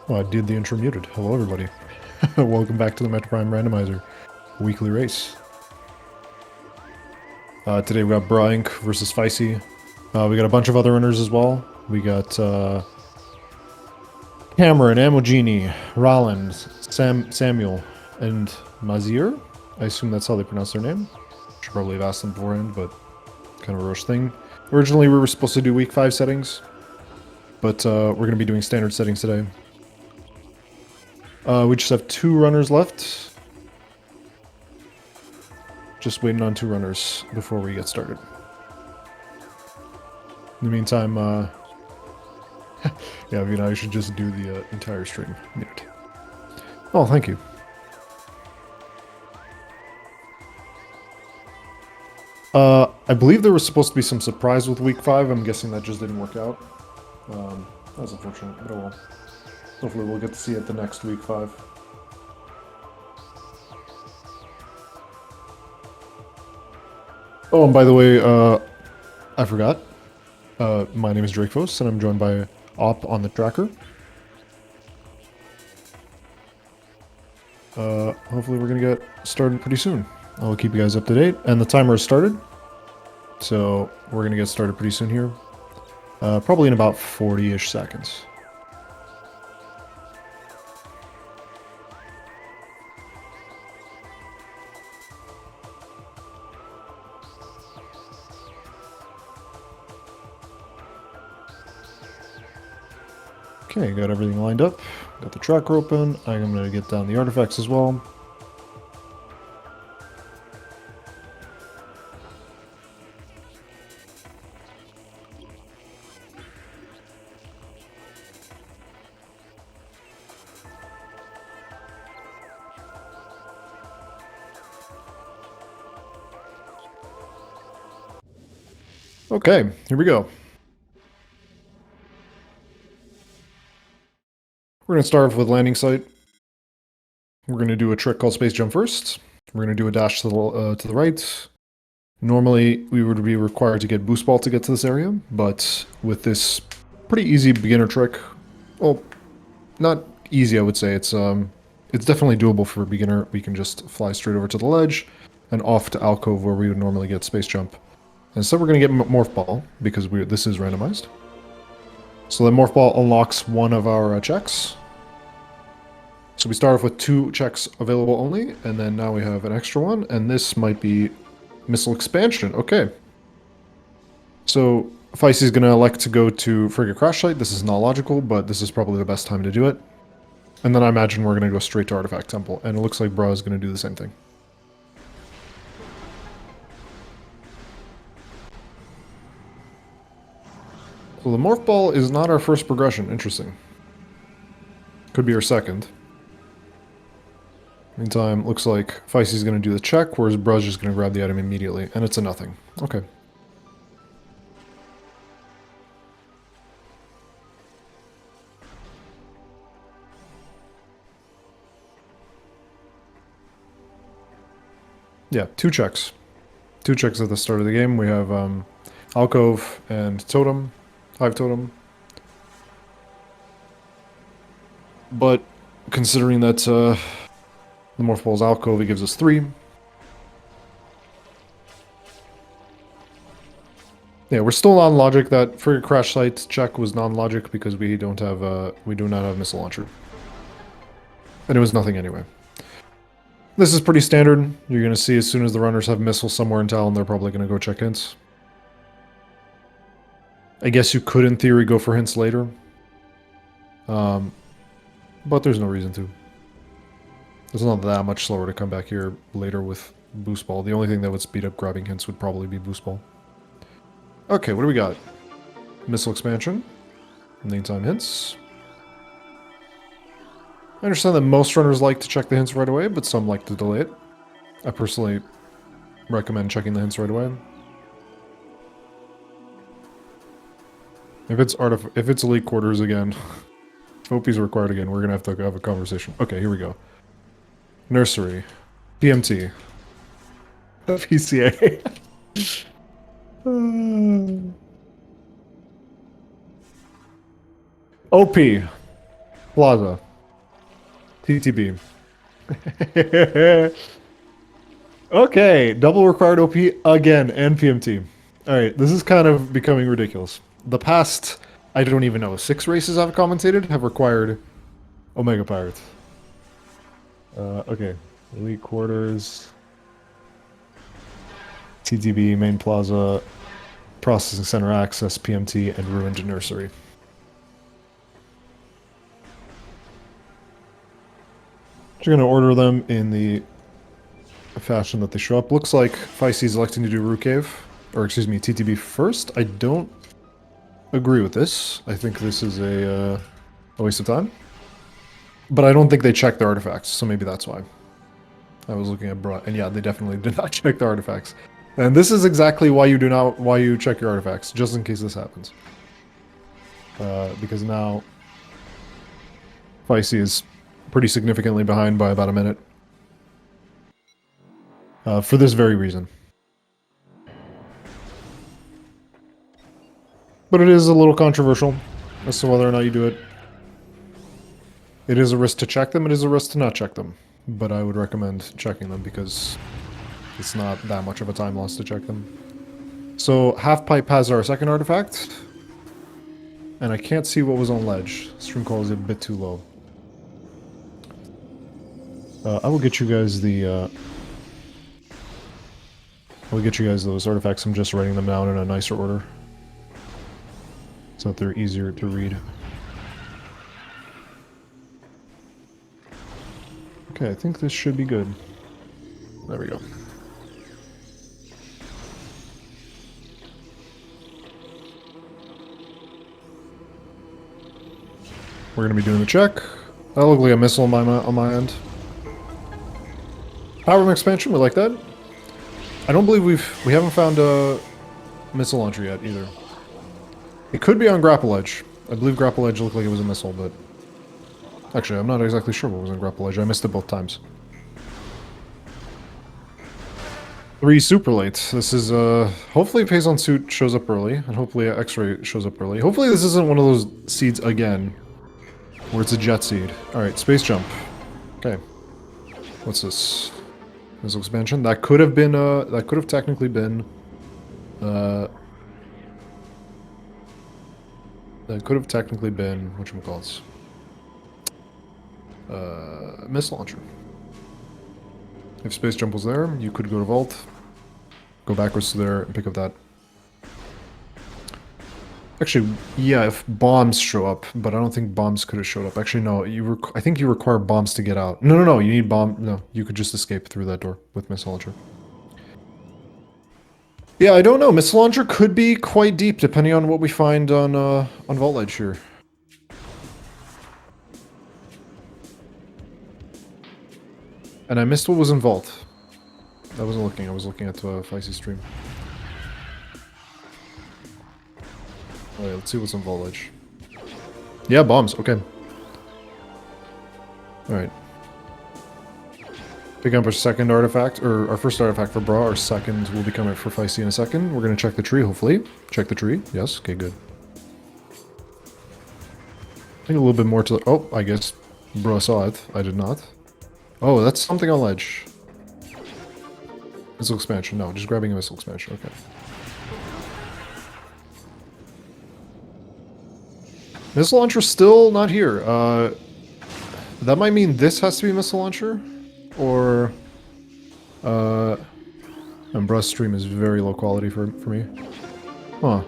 Oh, I did the intro muted. Hello, everybody. Welcome back to the Metroid Randomizer weekly race. Today we got Bra versus Feisty. We got a bunch of other runners as well. We got Cameron, Amogini, Rollins, Samuel, and Mazir. I assume that's how they pronounce their name. Should probably have asked them beforehand, but kind of a rush thing. Originally, we were supposed to do week 5 settings, but we're going to be doing standard settings today. We just have 2 runners left. Just waiting on 2 runners before we get started. In the meantime, yeah, I mean, I should just do the entire stream. Mute. Oh, thank you. I believe there was supposed to be some surprise with week 5. I'm guessing that just didn't work out. That was unfortunate, but oh well. Hopefully we'll get to see it the next week 5. Oh, and by the way, I forgot. My name is Drake Fos, and I'm joined by Op on the tracker. Hopefully we're gonna get started pretty soon. I'll keep you guys up to date, and the timer has started. So we're gonna get started pretty soon here. Probably in about 40-ish seconds. Okay, got everything lined up. Got the tracker open. I'm going to get down the artifacts as well. Okay, here we go. We're going to start off with landing site. We're going to do a trick called space jump first. We're going to do a dash to the right. Normally, we would be required to get boost ball to get to this area, but with this pretty easy beginner trick, well, not easy, I would say. It's definitely doable for a beginner. We can just fly straight over to the ledge and off to alcove where we would normally get space jump. Instead, we're going to get morph ball because this is randomized. So the morph ball unlocks one of our checks. So we start off with 2 checks available only, and then now we have an extra one, and this might be missile expansion. Okay. So Feisty's going to elect to go to frigate crash site. This is not logical, but this is probably the best time to do it. And then I imagine we're going to go straight to Artifact Temple, and it looks like Bra is going to do the same thing. So the morph ball is not our first progression. Interesting. Could be our second. Meantime, looks like Feisty's going to do the check, whereas Bra's just going to grab the item immediately, and it's a nothing. Okay. Yeah, 2 checks. 2 checks at the start of the game. We have Alcove and Totem. Hive Totem. But considering that the morph ball's alcove, it gives us 3. Yeah, we're still on logic. That frigate crash site check was non-logic because we do not have missile launcher, and it was nothing anyway. This is pretty standard. You're gonna see as soon as the runners have missiles somewhere in town, they're probably gonna go check hints. I guess you could, in theory, go for hints later. But there's no reason to. It's not that much slower to come back here later with boost ball. The only thing that would speed up grabbing hints would probably be boost ball. Okay, what do we got? Missile expansion. Meantime hints. I understand that most runners like to check the hints right away, but some like to delay it. I personally recommend checking the hints right away. If it's elite quarters again, OP's required again, we're gonna have to have a conversation. Okay, here we go. Nursery. PMT. PCA. OP. Plaza. TTB. Okay, double required OP again and PMT. All right, this is kind of becoming ridiculous. The past, I don't even know, 6 races I've commentated have required Omega Pirates. Okay, Elite Quarters, TTB, Main Plaza, Processing Center Access, PMT, and Ruined Nursery. You're going to order them in the fashion that they show up. Looks like Feisty is electing to do Root Cave, or excuse me, TTB first. I don't agree with this. I think this is a waste of time. But I don't think they checked their artifacts, so maybe that's why. I was looking at and yeah, they definitely did not check the artifacts. And this is exactly why you check your artifacts, just in case this happens. Because now Feisty is pretty significantly behind by about a minute. For this very reason. But it is a little controversial as to whether or not you do it. It is a risk to check them, it is a risk to not check them. But I would recommend checking them because it's not that much of a time loss to check them. So, Half Pipe has our second artifact. And I can't see what was on ledge. Stream call is a bit too low. I will get you guys the... I'll get you guys those artifacts. I'm just writing them down in a nicer order. So that they're easier to read. Okay, I think this should be good. There we go. We're gonna be doing the check. That looked like a missile on my end. Power room expansion, we like that. I don't believe we haven't found a missile launcher yet either. It could be on Grapple Edge. I believe Grapple Edge looked like it was a missile, but actually I'm not exactly sure what was on Grapple Edge. I missed it both times. 3 super late. This is hopefully Payson Suit shows up early, and hopefully X-Ray shows up early. Hopefully this isn't one of those seeds again, where it's a jet seed. Alright, space jump. Okay. What's this? Missile expansion. That could have been that could have technically been that could have technically been whatchamacallits? Missile launcher. If space jump was there, you could go to vault, go backwards to there, and pick up that. Actually, yeah, if bombs show up, but I don't think bombs could have showed up. Actually, no, I think you require bombs to get out. No, you need bomb. No, you could just escape through that door with missile launcher. Yeah, I don't know. Missile launcher could be quite deep, depending on what we find on Vault Edge here. And I missed what was in Vault. I wasn't looking. I was looking at Feisty stream. Alright, let's see what's on Vault Edge. Yeah, bombs. Okay. Alright. Pick up our second artifact, or our first artifact for Bra. Our second will be coming for Feisty in a second. We're going to check the tree, hopefully. Check the tree. Yes. Okay, good. I think a little bit more to the... Oh, I guess Bra saw it. I did not. Oh, that's something on ledge. Missile expansion. No, just grabbing a missile expansion. Okay. Missile launcher still not here. That might mean this has to be missile launcher, or and Brush stream is very low quality for me. Huh.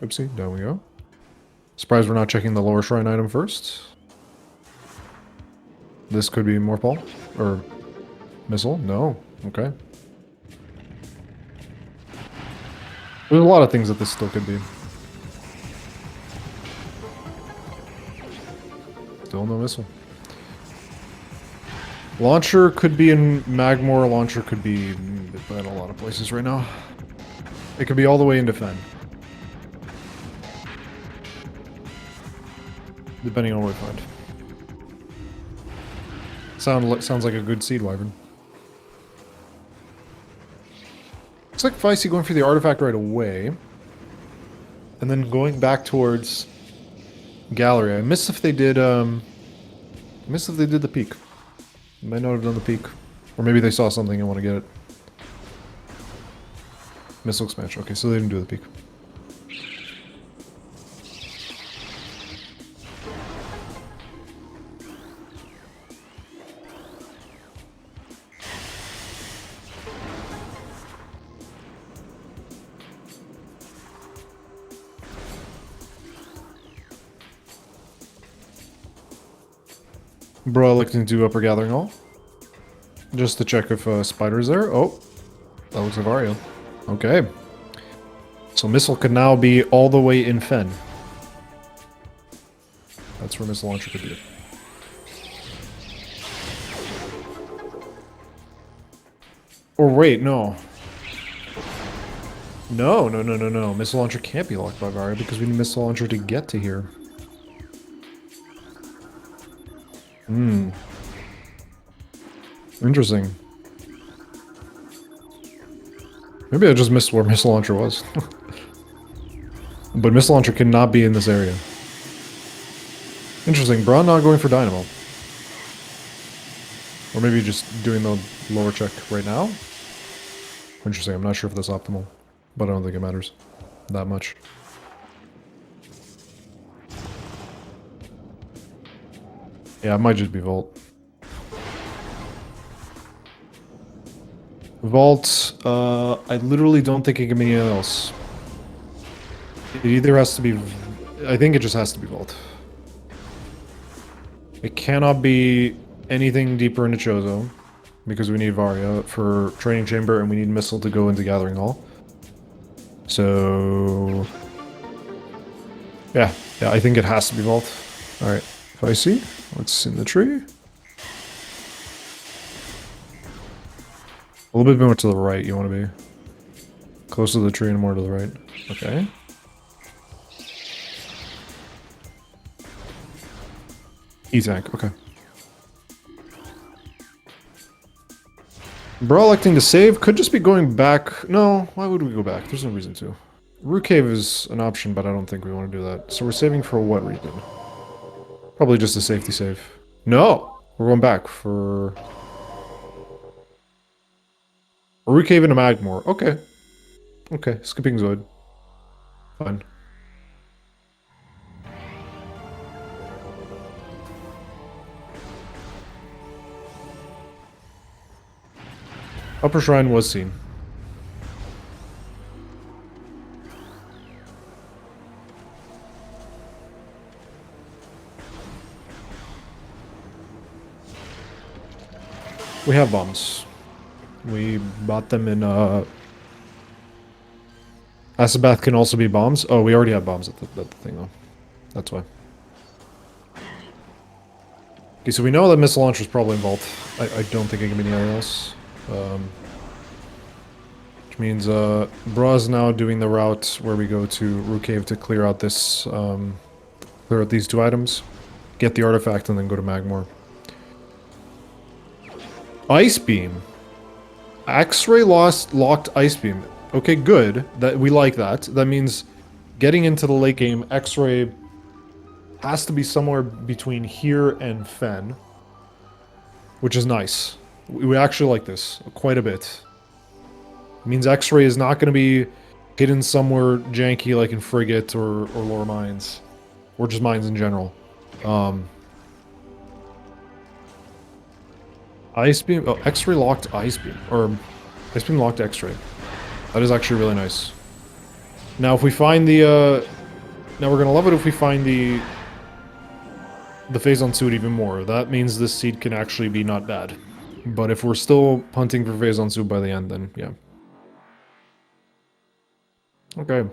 Oopsie, down we go. Surprised we're not checking the lower shrine item first. This could be more Paul or missile. No. Okay. There's a lot of things that this still could be. Still no missile. Launcher could be in Magmore. Launcher could be in a lot of places right now. It could be all the way into Fen. Depending on what we find. Sounds like a good seed wyvern. Looks like Feisty going for the artifact right away. and then going back towards gallery. I missed if they did the peak. Might not have done the peak. Or maybe they saw something and want to get it. Missile expansion. Okay, so they didn't do the peak. Bro, looking to do upper gathering hall. Just to check if spider's there. Oh, that looks like Ario. Okay. So missile could now be all the way in Fen. That's where missile launcher could be. Or wait, no. No. Missile launcher can't be locked by Varia because we need missile launcher to get to here. Hmm. Interesting. Maybe I just missed where missile launcher was. But missile launcher cannot be in this area. Interesting. Braun not going for dynamo. Or maybe just doing the lower check right now. Interesting. I'm not sure if that's optimal. But I don't think it matters that much. Yeah, it might just be Vault. Vault, I literally don't think it can be anything else. It either has to be... I think it just has to be Vault. It cannot be anything deeper into Chozo, because we need Varia for Training Chamber, and we need Missile to go into Gathering Hall. So... Yeah, I think it has to be Vault. Alright, if I see, what's in the tree? A little bit more to the right, you want to be. Closer to the tree and more to the right. Okay. E-tank, okay. Bro electing to save could just be going back. No, why would we go back? There's no reason to. Root Cave is an option, but I don't think we want to do that. So we're saving for what reason? Probably just a safety save. No! We're going back for... Root Cave and a Magmore. Okay. Okay, skipping Zoid. Fine. Upper Shrine was seen. We have bombs. We bought them in, Asabath can also be bombs. Oh, we already have bombs at the thing, though. That's why. Okay, so we know that missile launcher is probably in Vault. I don't think it can be anything else. Which means, Bra's now doing the route where we go to Root Cave to clear out this, clear out these two items, get the artifact, and then go to Magmore. Ice Beam. X-ray locked Ice Beam. Okay, good. That we like that. That means getting into the late game, X-ray has to be somewhere between here and Fen, which is nice. We actually like this quite a bit. It means X-ray is not going to be hidden somewhere janky like in Frigate or Lower Mines, or just mines in general. Ice Beam... Oh, X-ray locked Ice Beam. Or Ice Beam locked X-ray. That is actually really nice. Now if we find the... Now we're gonna love it if we find the Phazon suit even more. That means this seed can actually be not bad. But if we're still hunting for Phazon suit by the end, then yeah. Okay.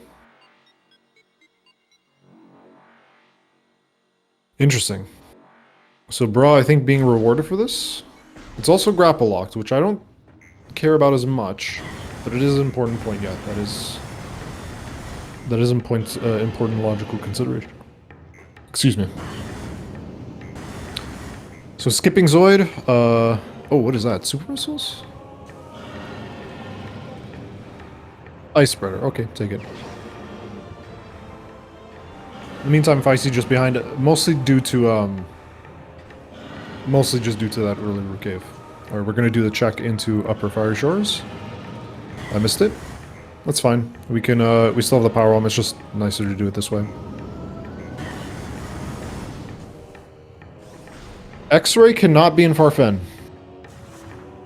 Interesting. So Bra, I think being rewarded for this... It's also grapple locked, which I don't care about as much, but it is an important point. Yeah, that is important logical consideration. Excuse me. So skipping Zoid. Oh, what is that? Super missiles? Ice spreader. Okay, take it. In the meantime, Feisty just behind it, mostly due to, mostly just due to that early root cave. Alright, we're gonna do the check into Upper Fiery Shores. I missed it. That's fine. We can, we still have the power bomb, it's just nicer to do it this way. X-Ray cannot be in Farfen.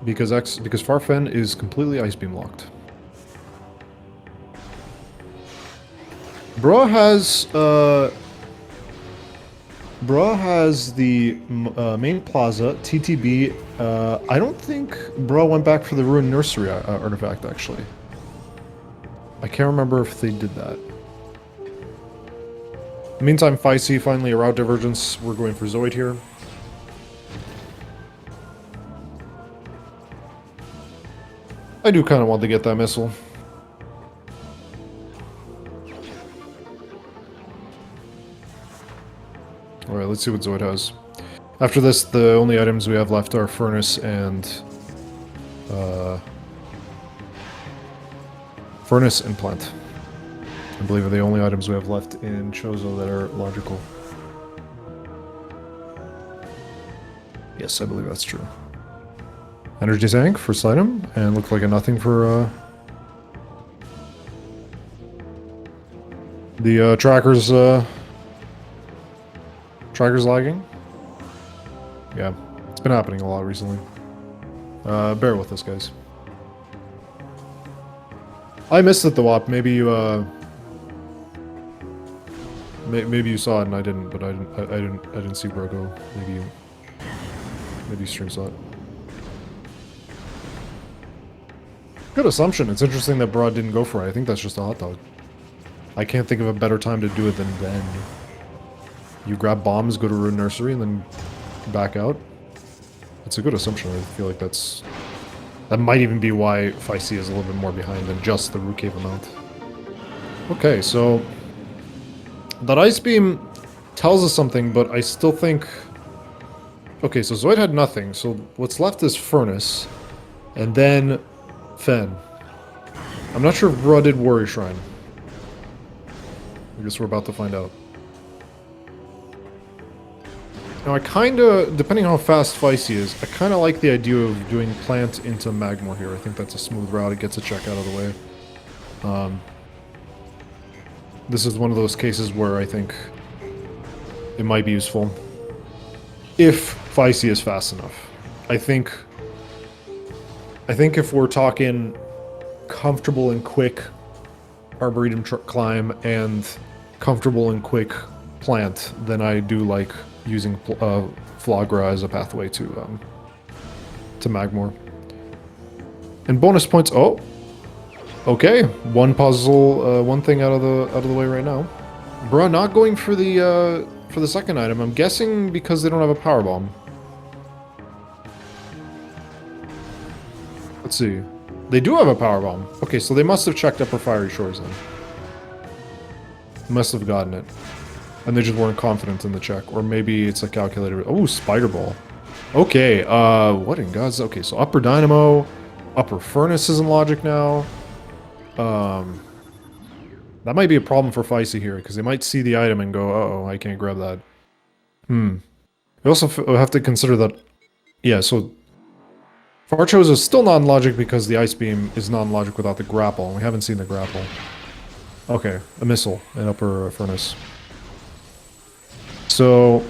Because Farfen is completely Ice Beam locked. Bra has the main plaza, TTB. I don't think Bra went back for the Ruined Nursery artifact, actually. I can't remember if they did that. In the meantime, Feisty, finally a route divergence. We're going for Zoid here. I do kind of want to get that missile. Alright, let's see what Zoid has. After this, the only items we have left are Furnace and... Furnace and Plant. I believe are the only items we have left in Chozo that are logical. Yes, I believe that's true. Energy tank, first item, and looked like a nothing for, the, tracker's lagging. Yeah, it's been happening a lot recently. Bear with us, guys. I missed it, the WAP. Maybe you, maybe you saw it and I didn't, but I didn't see Brogo. Maybe you stream saw it. Good assumption. It's interesting that Broad didn't go for it. I think that's just a hot dog. I can't think of a better time to do it than then. You grab bombs, go to Ruined Nursery, and then back out. It's a good assumption. I feel like that's... That might even be why Feisty is a little bit more behind than just the Root Cave amount. Okay, so... That Ice Beam tells us something, but I still think... Okay, so Zoid had nothing, so what's left is Furnace. And then... Fen. I'm not sure if Bra did Warrior Shrine. I guess we're about to find out. Now I kinda, depending on how fast Feisty is, I kinda like the idea of doing Plant into Magmor here. I think that's a smooth route, it gets a check out of the way. This is one of those cases where I think it might be useful. If Feisty is fast enough. I think if we're talking comfortable and quick Arboretum climb and comfortable and quick Plant, then I do like using Flagra as a pathway to Magmor. And bonus points. Oh, okay. One puzzle, one thing out of the way right now. Bruh, not going for the second item. I'm guessing because they don't have a power bomb. Let's see. They do have a power bomb. Okay, so they must have checked Upper Fiery Shores then. Must have gotten it. And they just weren't confident in the check. Or maybe it's a calculator. Oh, Spider Ball. Okay, what in God's... Okay, so Upper Dynamo. Upper Furnace is in logic now. That might be a problem for Feisty here, because they might see the item and go, uh-oh, I can't grab that. We also have to consider that... Yeah, so... Farchos is still non-logic because the Ice Beam is non-logic without the grapple, and we haven't seen the grapple. Okay, a missile in Upper Furnace. So,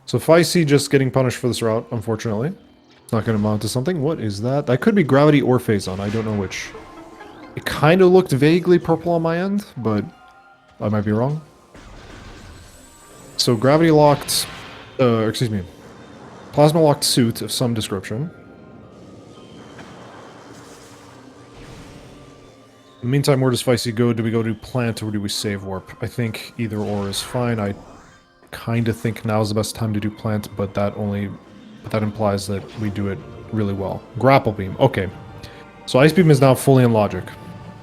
So Feisty just getting punished for this route, unfortunately. It's not going to amount to something. What is that? That could be Gravity or Phazon, I don't know which. It kind of looked vaguely purple on my end, but I might be wrong. So Gravity locked, excuse me. Plasma locked suit of some description. In the meantime, where does Feisty go? Do we go to Plant or do we save Warp? I think either or is fine. I kind of think now is the best time to do Plant, but that implies that we do it really well. Grapple Beam. Okay. So Ice Beam is now fully in logic.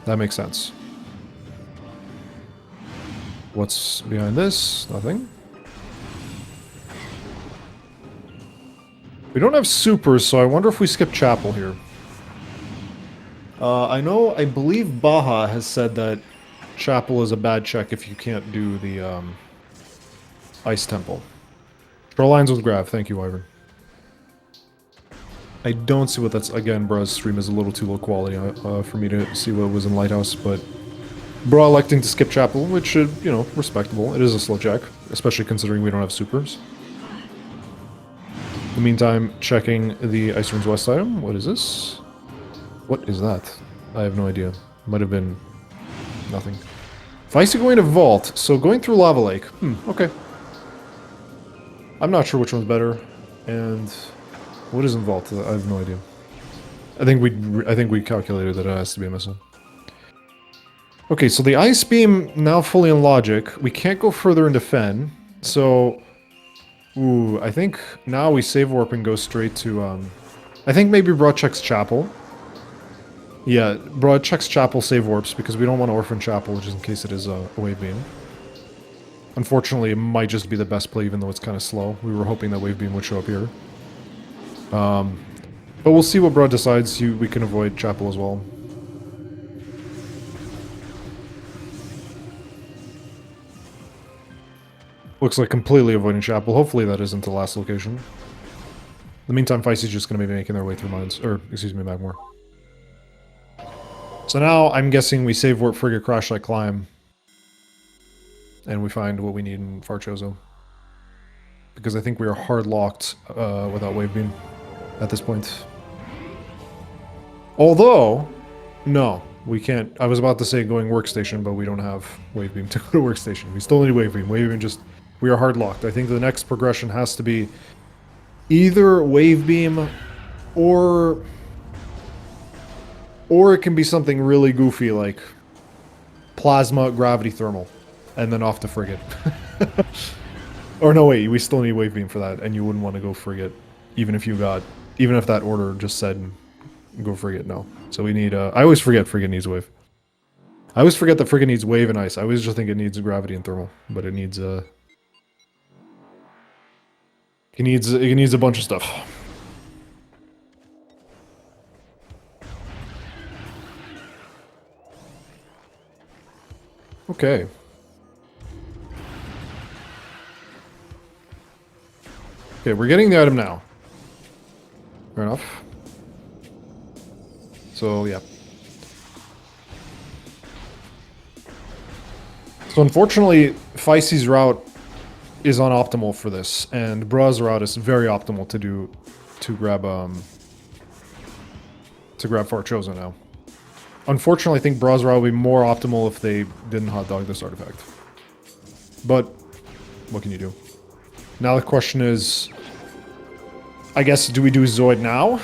That makes sense. What's behind this? Nothing. We don't have supers, so I wonder if we skip Chapel here. I believe Baja has said that Chapel is a bad check if you can't do the Ice Temple. Troll lines with Grav, thank you, Wyvern. I don't see what that's... Again, Bruh's stream is a little too low quality for me to see what was in Lighthouse, but... Bruh electing to skip Chapel, which is, you know, respectable. It is a slow check, especially considering we don't have supers. In the meantime, checking the Ice Runes West item. What is this? What is that? I have no idea. Might have been... nothing. Feisty going to Vault, so going through Lava Lake. Okay. I'm not sure which one's better, and... What is in Vault? I have no idea. I think we calculated that it has to be a missile. Okay, so the Ice Beam now fully in Logic. We can't go further into Fen, so... Ooh, I think now we save warp and go straight to, I think maybe Broad checks Chapel. Yeah, Broad checks Chapel, save warps, because we don't want to Orphan Chapel, just in case it is a Wave Beam. Unfortunately, it might just be the best play, even though it's kind of slow. We were hoping that Wave Beam would show up here. But we'll see what Broad decides. We can avoid Chapel as well. Looks like completely avoiding Chapel. Hopefully that isn't the last location. In the meantime, Feisty's just going to be making their way through mines. Or, excuse me, Magmore. So now, I'm guessing we save Warp Frigate Crash Like Climb. And we find what we need in Farchozo. Because I think we are hard locked without Wave Beam at this point. Although, no, we can't. I was about to say going Workstation, but we don't have Wave Beam to go to Workstation. We still need Wave Beam. Wave Beam just... We are hard locked. I think the next progression has to be either Wave Beam or it can be something really goofy like Plasma, Gravity, Thermal, and then off to Frigate. Or no, wait, we still need Wave Beam for that, and you wouldn't want to go Frigate, even if that order just said go Frigate. No. So we need, I always forget Frigate needs Wave. I always forget that Frigate needs Wave and Ice. I always just think it needs Gravity and Thermal, but it needs, it needs a bunch of stuff. Okay. Okay, we're getting the item now. Fair enough. So, yeah. So unfortunately, Feisty's route is unoptimal for this, and Bruh's route is very optimal to grab Farchozo now. Unfortunately, I think Bruh's route would be more optimal if they didn't hot dog this artifact. But what can you do? Now the question is, I guess, do we do Zoid now?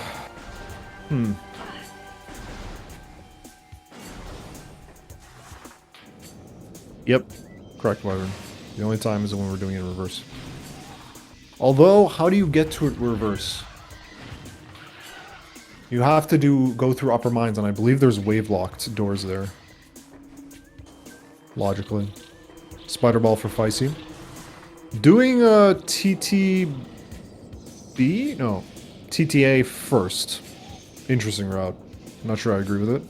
Yep, correct, Wyvern. The only time is when we're doing it in reverse. Although, how do you get to it reverse? You have to go through upper mines, and I believe there's wave-locked doors there. Logically. Spider Ball for Feisty. Doing a TTB? No. TTA first. Interesting route. I'm not sure I agree with it.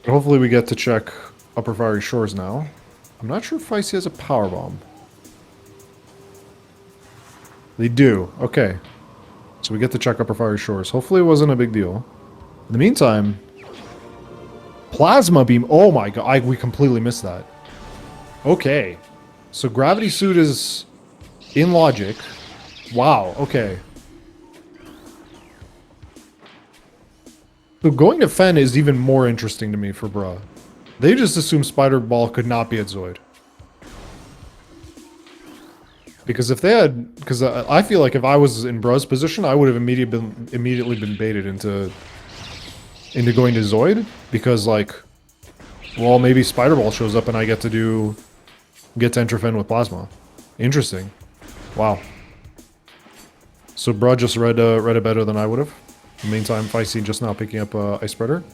But hopefully we get to check Upper Fiery Shores now. I'm not sure if Feisty has a power bomb. They do. Okay. So we get to check Upper Fiery Shores. Hopefully it wasn't a big deal. In the meantime, Plasma Beam. Oh my god, we completely missed that. Okay. So Gravity Suit is in Logic. Wow, okay. So going to Fen is even more interesting to me for Bruh. They just assumed Spider Ball could not be at Zoid. Because if they had... Because I feel like if I was in Bruh's position, I would have immediately been baited into going to Zoid. Because, like... Well, maybe Spider Ball shows up and I get to enter Fen with Plasma. Interesting. Wow. So Bruh just read it better than I would have. In the meantime, Feisty just now picking up Ice Spreader.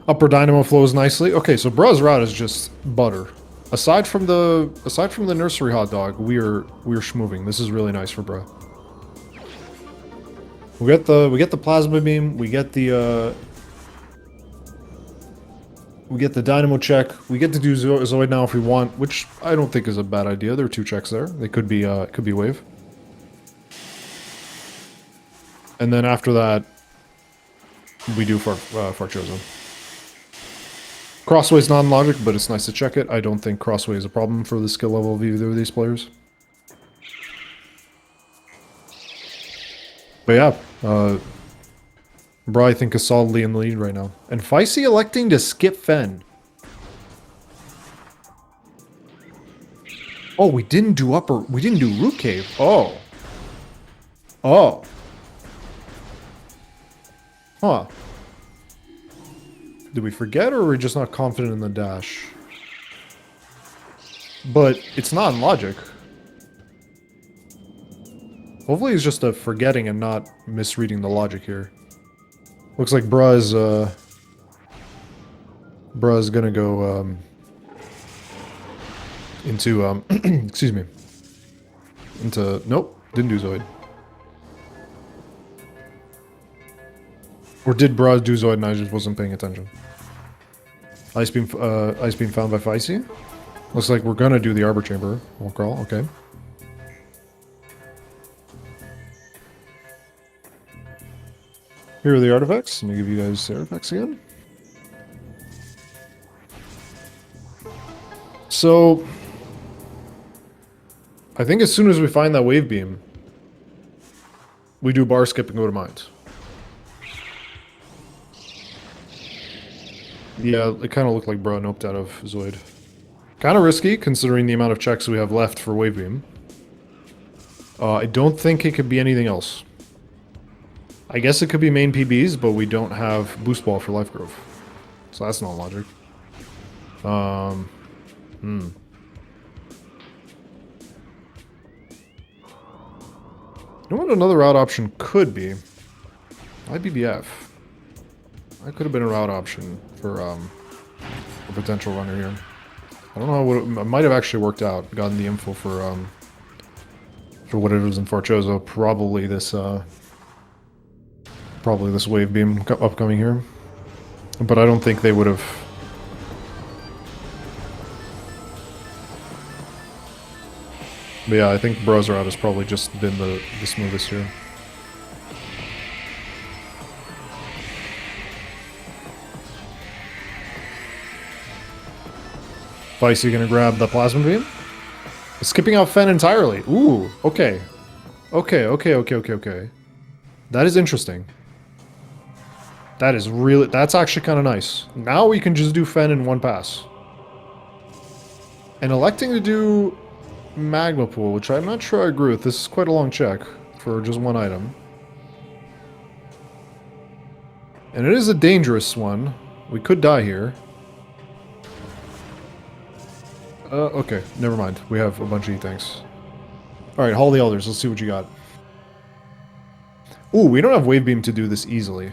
Upper Dynamo flows nicely. Okay, so Bruh's route is just butter. Aside from the nursery hot dog, we're schmoving. This is really nice for Bruh. We get the plasma beam. We get the dynamo check. We get to do Zoid now if we want, which I don't think is a bad idea. There are 2 checks there. They could be wave. And then after that, we do Farchozo. Crossway's non-logic, but it's nice to check it. I don't think Crossway is a problem for the skill level of either of these players. But yeah, Bra, I think, is solidly in the lead right now. And Feisty electing to skip Fen. Oh, we didn't do Root Cave. Oh. Oh. Huh. Did we forget, or are we just not confident in the dash? But it's not in logic. Hopefully it's just a forgetting and not misreading the logic here. Looks like Bra's gonna go into excuse me. Nope, didn't do Zoid. Or did Bra do Zoid and I just wasn't paying attention? Ice beam found by Feisty. Looks like we're gonna do the Arbor Chamber. Won't crawl, okay. Here are the artifacts. Let me give you guys the artifacts again. So, I think as soon as we find that wave beam, we do bar skip and go to mines. Yeah, it kind of looked like Bro noped out of Zoid. Kind of risky, considering the amount of checks we have left for wave beam. I don't think it could be anything else. I guess it could be main PBs, but we don't have boost ball for life growth. So that's not logic. You know what another route option could be? IBBF. That could have been a route option for a potential runner here. I don't know what it might have actually worked out. Gotten the info for what it was in Farchozo. Probably this wave beam upcoming here. But I don't think they would have. But yeah, I think Bro's route has probably just been the smoothest here. Feisty gonna grab the plasma beam. Skipping out Fen entirely. Ooh, okay. Okay. That is interesting. That's actually kind of nice. Now we can just do Fen in one pass. And electing to do Magma Pool, which I'm not sure I agree with. This is quite a long check for just one item. And it is a dangerous one. We could die here. Okay, never mind. We have a bunch of E-Tanks. Alright, Hall the Elders, let's see what you got. Ooh, we don't have Wave Beam to do this easily.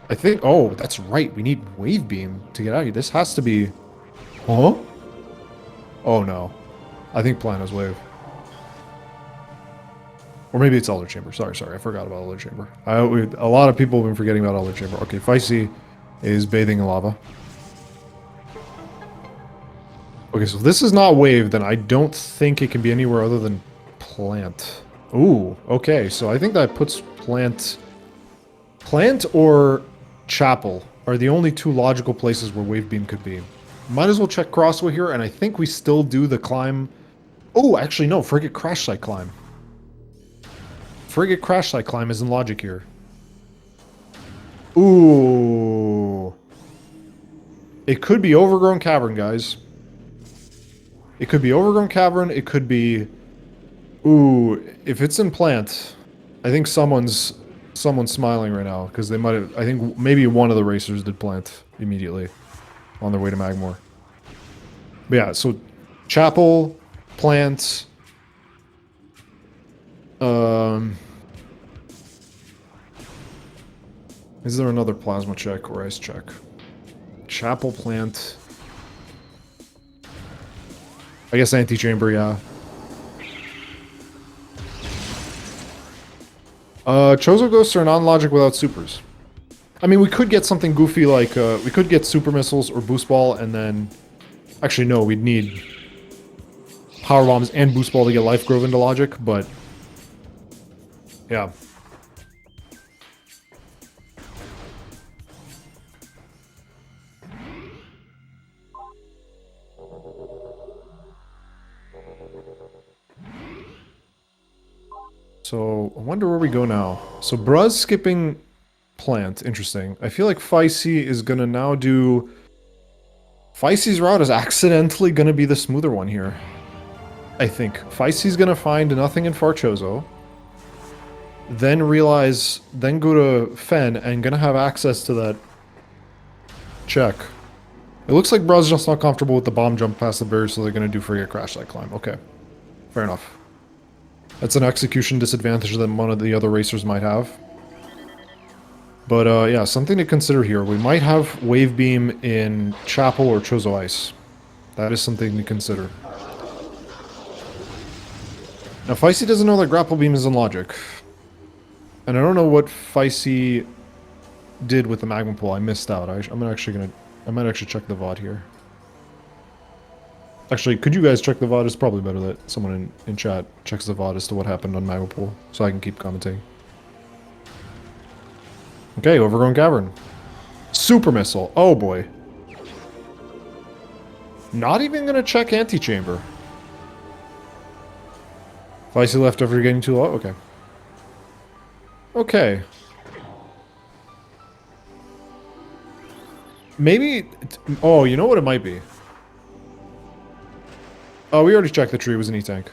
I think... Oh, that's right, we need Wave Beam to get out of here. This has to be... Huh? Oh no. I think Plan has Wave. Or maybe it's Elder Chamber. Sorry, I forgot about Elder Chamber. A lot of people have been forgetting about Elder Chamber. Okay, Feisty is bathing in lava. Okay, so if this is not Wave, then I don't think it can be anywhere other than Plant. Ooh, okay, so I think that puts Plant... Plant or Chapel are the only 2 logical places where Wave Beam could be. Might as well check Crossway here, and I think we still do the climb... Oh, actually no, Frigate Crash Site climb. Frigate Crash Site climb is in logic here. Ooh. It could be Overgrown Cavern, guys. It could be Overgrown Cavern, it could be... Ooh, if it's in Plant, I think someone's smiling right now, because they might have... I think maybe one of the racers did Plant immediately on their way to Magmore. But yeah, so Chapel, Plant... Is there another plasma check or ice check? Chapel, Plant... I guess Anti-Chamber, yeah. Chozo Ghosts are non-logic without supers. I mean, we could get something goofy like, we could get super missiles or boost ball and then... Actually, no, we'd need power bombs and boost ball to get life grove into logic, but... Yeah. So, I wonder where we go now. So, Bruz skipping plant. Interesting. I feel like Feisty is gonna now do... Feisty's route is accidentally gonna be the smoother one here. I think. Feisty's gonna find nothing in Farchozo. Then realize... Then go to Fen and gonna have access to that... check. It looks like Bruz just not comfortable with the bomb jump past the barrier, so they're gonna do frigate crash that climb. Okay. Fair enough. That's an execution disadvantage that one of the other racers might have. But, yeah, something to consider here. We might have Wave Beam in Chapel or Chozo Ice. That is something to consider. Now, Feisty doesn't know that Grapple Beam is in logic. And I don't know what Feisty did with the Magma Pull. I missed out. I might actually check the VOD here. Actually, could you guys check the VOD? It's probably better that someone in chat checks the VOD as to what happened on Magma Pull, so I can keep commenting. Okay, Overgrown Cavern. Super Missile. Oh boy. Not even gonna check Antechamber. Feisty left after getting too low? Okay. Okay. Maybe... Oh, you know what it might be? Oh, we already checked the tree. It was an E-Tank.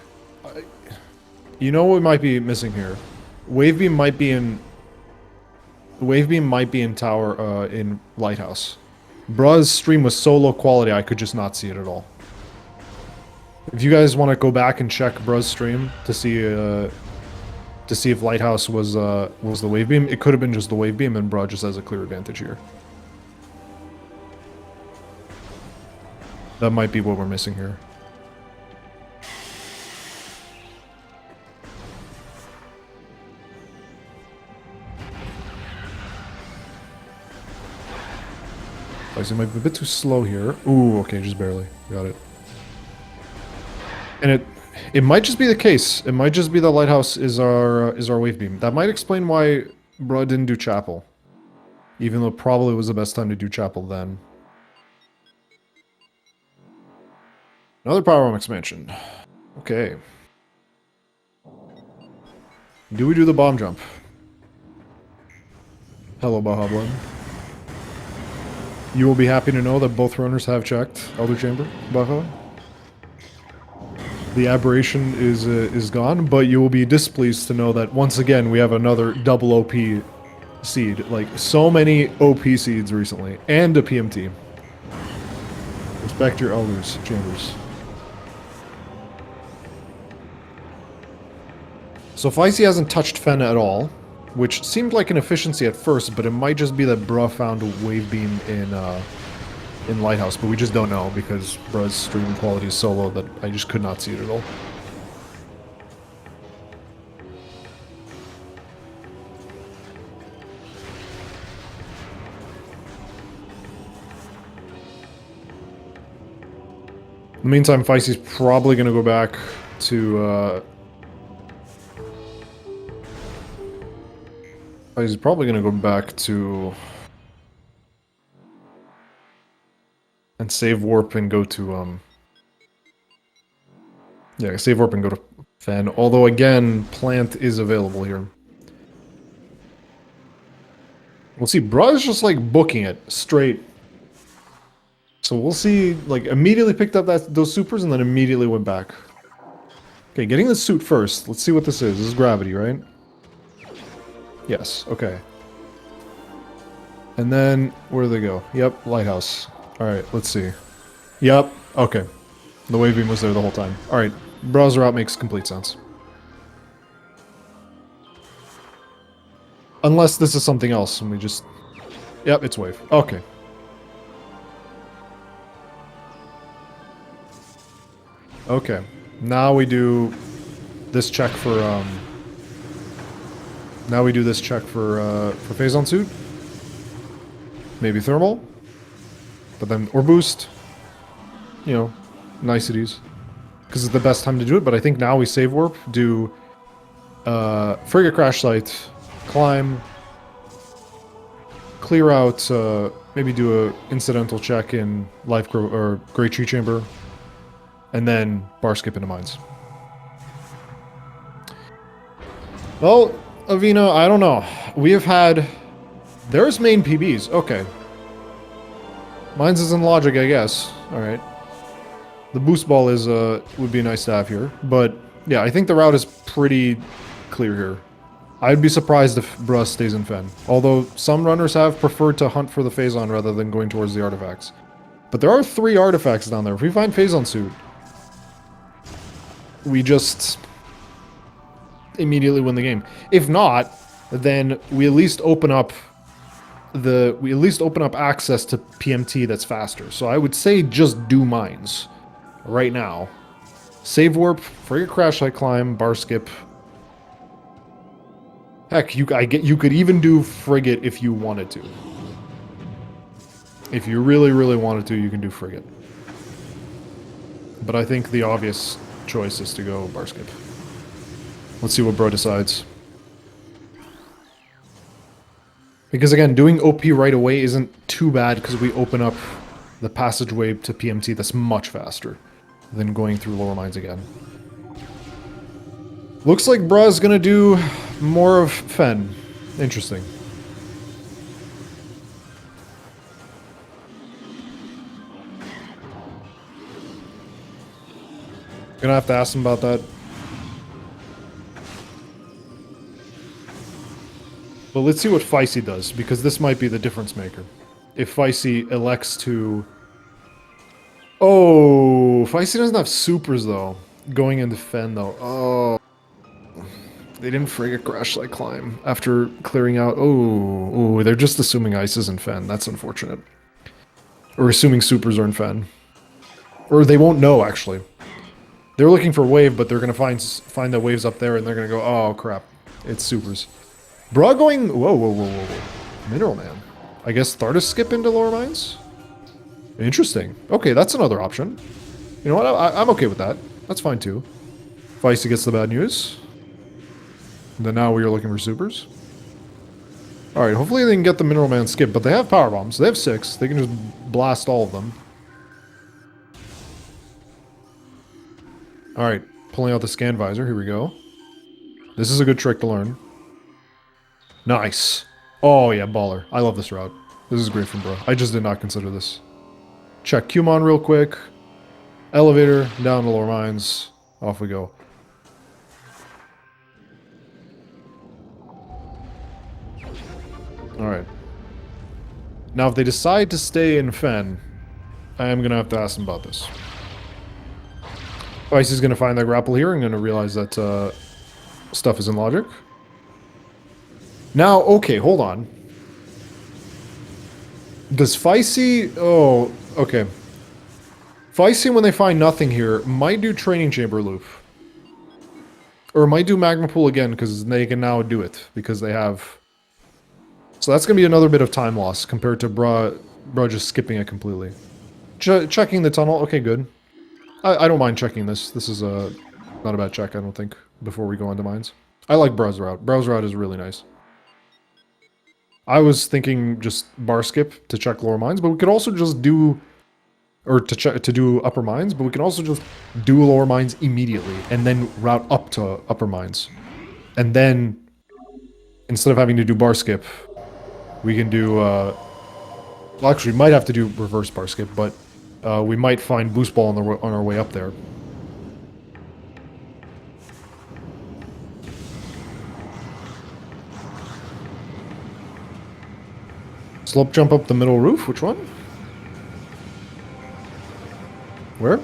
You know what might be missing here? Wave Beam might be in... Wave Beam might be in Tower, in Lighthouse. Bruz's stream was so low quality, I could just not see it at all. If you guys want to go back and check Bruz's stream to see if Lighthouse was the Wave Beam, it could have been just the Wave Beam, and Bruz just has a clear advantage here. That might be what we're missing here. Feisty might be a bit too slow here. Ooh, okay, just barely. Got it. And it might just be the case. It might just be that Lighthouse is our Wave Beam. That might explain why Bruz didn't do Chapel. Even though probably was the best time to do Chapel then. Another Power Bomb expansion. Okay. Do we do the bomb jump? Hello, Baja Blood. You will be happy to know that both runners have checked Elder Chamber, Baja. The aberration is gone, but you will be displeased to know that once again we have another double OP seed. Like, so many OP seeds recently. And a PMT. Respect your Elders, Chambers. So Feisty hasn't touched Fen at all, which seemed like an efficiency at first, but it might just be that Bruh found a Wave Beam in Lighthouse, but we just don't know because Bruh's stream quality is so low that I just could not see it at all. In the meantime, Feisty's probably going to go back to... He's probably going to go back to... And save warp and go to, Yeah, save warp and go to Fen. Although, again, plant is available here. We'll see. Bruh is just, like, booking it straight. So we'll see, like, immediately picked up those supers and then immediately went back. Okay, getting the suit first. Let's see what this is. This is gravity, right? Yes, okay. And then, where do they go? Yep, Lighthouse. Alright, let's see. Yep, okay. The Wave Beam was there the whole time. Alright, browser out makes complete sense. Unless this is something else, and we just... Yep, it's Wave. Okay. Okay. Now we do this check for, Now we do this check for phase on suit. Maybe thermal. But then, or boost. You know, niceties. Because it's the best time to do it, but I think now we save warp, do frigate crash site, climb, clear out, maybe do a incidental check in life or Great Tree Chamber, and then bar skip into mines. Well, Avina, I don't know. We have had... There's main PBs. Okay. Mines is in logic, I guess. Alright. The boost ball is would be nice to have here. But, yeah, I think the route is pretty clear here. I'd be surprised if Bruh stays in Fen. Although, some runners have preferred to hunt for the Phazon rather than going towards the artifacts. But there are 3 artifacts down there. If we find Phazon suit, we just immediately win the game. If not, then we at least open up access to PMT that's faster. So I would say just do mines right now. Save warp, frigate crash site climb, bar skip. Heck, you could even do frigate if you wanted to. If you really, really wanted to, you can do frigate. But I think the obvious choice is to go bar skip. Let's see what bro decides. Because again, doing OP right away isn't too bad because we open up the passageway to PMT that's much faster than going through lower mines again. Looks like bruh's gonna do more of Fen. Interesting. Gonna have to ask him about that. But let's see what Feisty does, because this might be the difference maker. If Feisty elects to... Oh, Feisty doesn't have supers, though. Going into Fen, though. Oh. They didn't frigate crash like climb after clearing out... Oh, they're just assuming ice is in Fen. That's unfortunate. Or assuming supers are in Fen. Or they won't know, actually. They're looking for wave, but they're going to find that wave's up there, and they're going to go, oh, crap. It's supers. Bruh going... Whoa. Mineral Man. I guess Thartis skip into lower mines? Interesting. Okay, that's another option. You know what? I'm okay with that. That's fine, too. Feisty gets the bad news. And then now we are looking for supers. Alright, hopefully they can get the Mineral Man skip, but they have power bombs. They have 6. They can just blast all of them. Alright, pulling out the scan visor. Here we go. This is a good trick to learn. Nice. Oh, yeah, baller. I love this route. This is great from bro. I just did not consider this. Check Qmon real quick. Elevator, down to lower mines. Off we go. Alright. Now, if they decide to stay in Fen, I am going to have to ask them about this. Icy's going to find that grapple here and going to realize that stuff is in logic. Now, okay, hold on. Does Feisty... Oh, okay. Feisty, when they find nothing here, might do Training Chamber Loop. Or might do Magma Pool again, because they can now do it. Because they have... So that's going to be another bit of time loss, compared to bruh just skipping it completely. Checking the tunnel, okay, good. I don't mind checking this. This is not a bad check, I don't think, before we go on to mines. I like bruh's route. Bruh's route is really nice. I was thinking just bar skip to check lower mines, but we could also just do... Or to do upper mines, but we can also just do lower mines immediately, and then route up to upper mines. And then, instead of having to do bar skip, we can do... well, actually, we might have to do reverse bar skip, but we might find boost ball on our way up there. Slope jump up the middle roof? Which one? Where?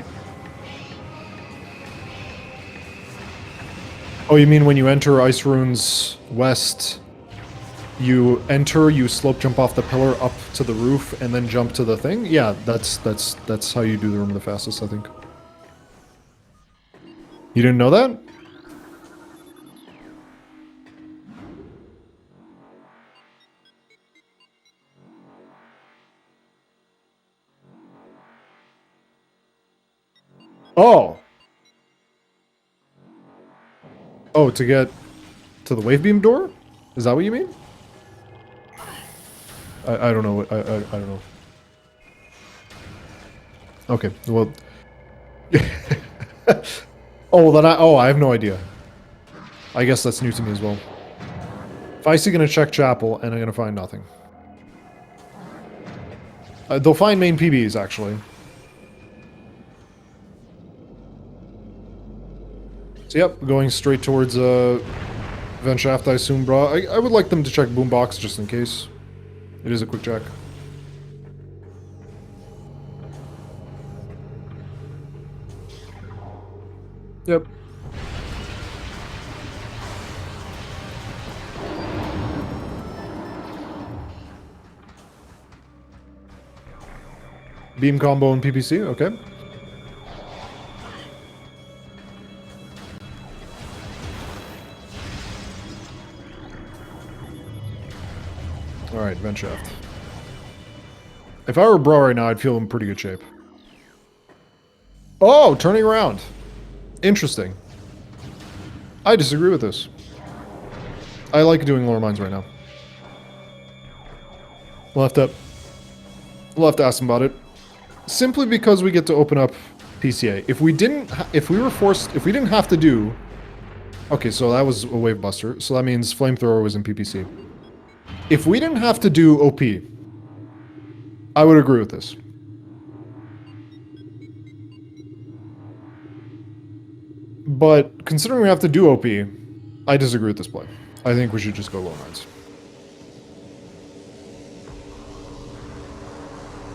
Oh, you mean when you enter Ice Runes West, you enter, you slope jump off the pillar up to the roof, and then jump to the thing? Yeah, that's how you do the room the fastest, I think. You didn't know that? Oh! Oh, to get to the wave beam door? Is that what you mean? I don't know. I don't know. Okay, well... I have no idea. I guess that's new to me as well. Feisty gonna check chapel, and I'm gonna find nothing. They'll find main PBs, actually. So yep, going straight towards vent shaft, I assume, bro. I would like them to check boombox just in case. It is a quick check. Yep. Beam combo and PPC, okay. Alright, vent shaft. If I were bro right now, I'd feel in pretty good shape. Oh, turning around. Interesting. I disagree with this. I like doing lower mines right now. We'll have to ask them about it. Simply because we get to open up PCA. If we didn't have to do... Okay, so that was a wave buster, so that means flamethrower was in PPC. If we didn't have to do OP, I would agree with this. But considering we have to do OP, I disagree with this play. I think we should just go low mines.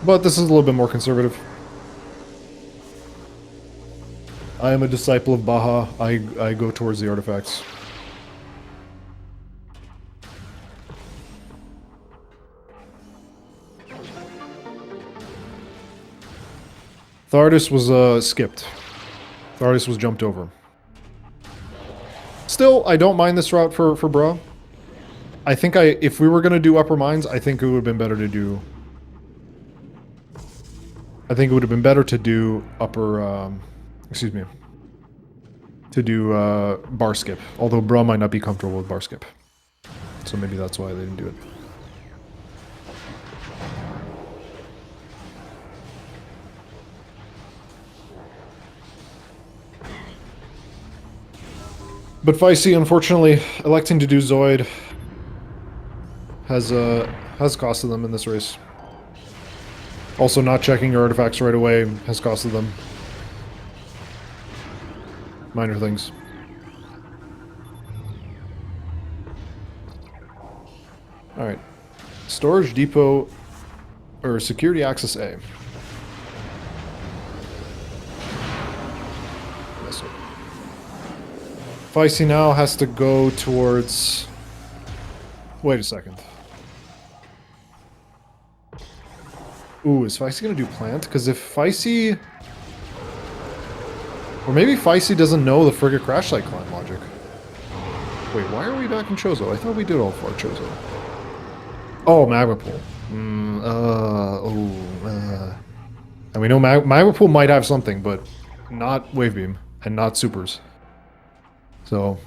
But this is a little bit more conservative. I am a disciple of Baha. I go towards the artifacts. Thardus was skipped. Thardus was jumped over. Still, I don't mind this route for Bra. I think if we were going to do upper mines, I think it would have been better to do... I think it would have been better to do upper... excuse me. To do bar skip. Although Bra might not be comfortable with bar skip. So maybe that's why they didn't do it. But Feisty, unfortunately, electing to do Zoid has costed them in this race. Also, not checking your artifacts right away has costed them. Minor things. Alright. Storage depot, or security access A. Feisty now has to go towards... Wait a second. Ooh, is Feisty gonna do plant? Because if Feisty... Or maybe Feisty doesn't know the frigate crash site climb logic. Wait, why are we back in Chozo? I thought we did all four Chozo. Oh, Magma Pool. And we know Magma Pool might have something, but not Wave Beam and not Supers. So,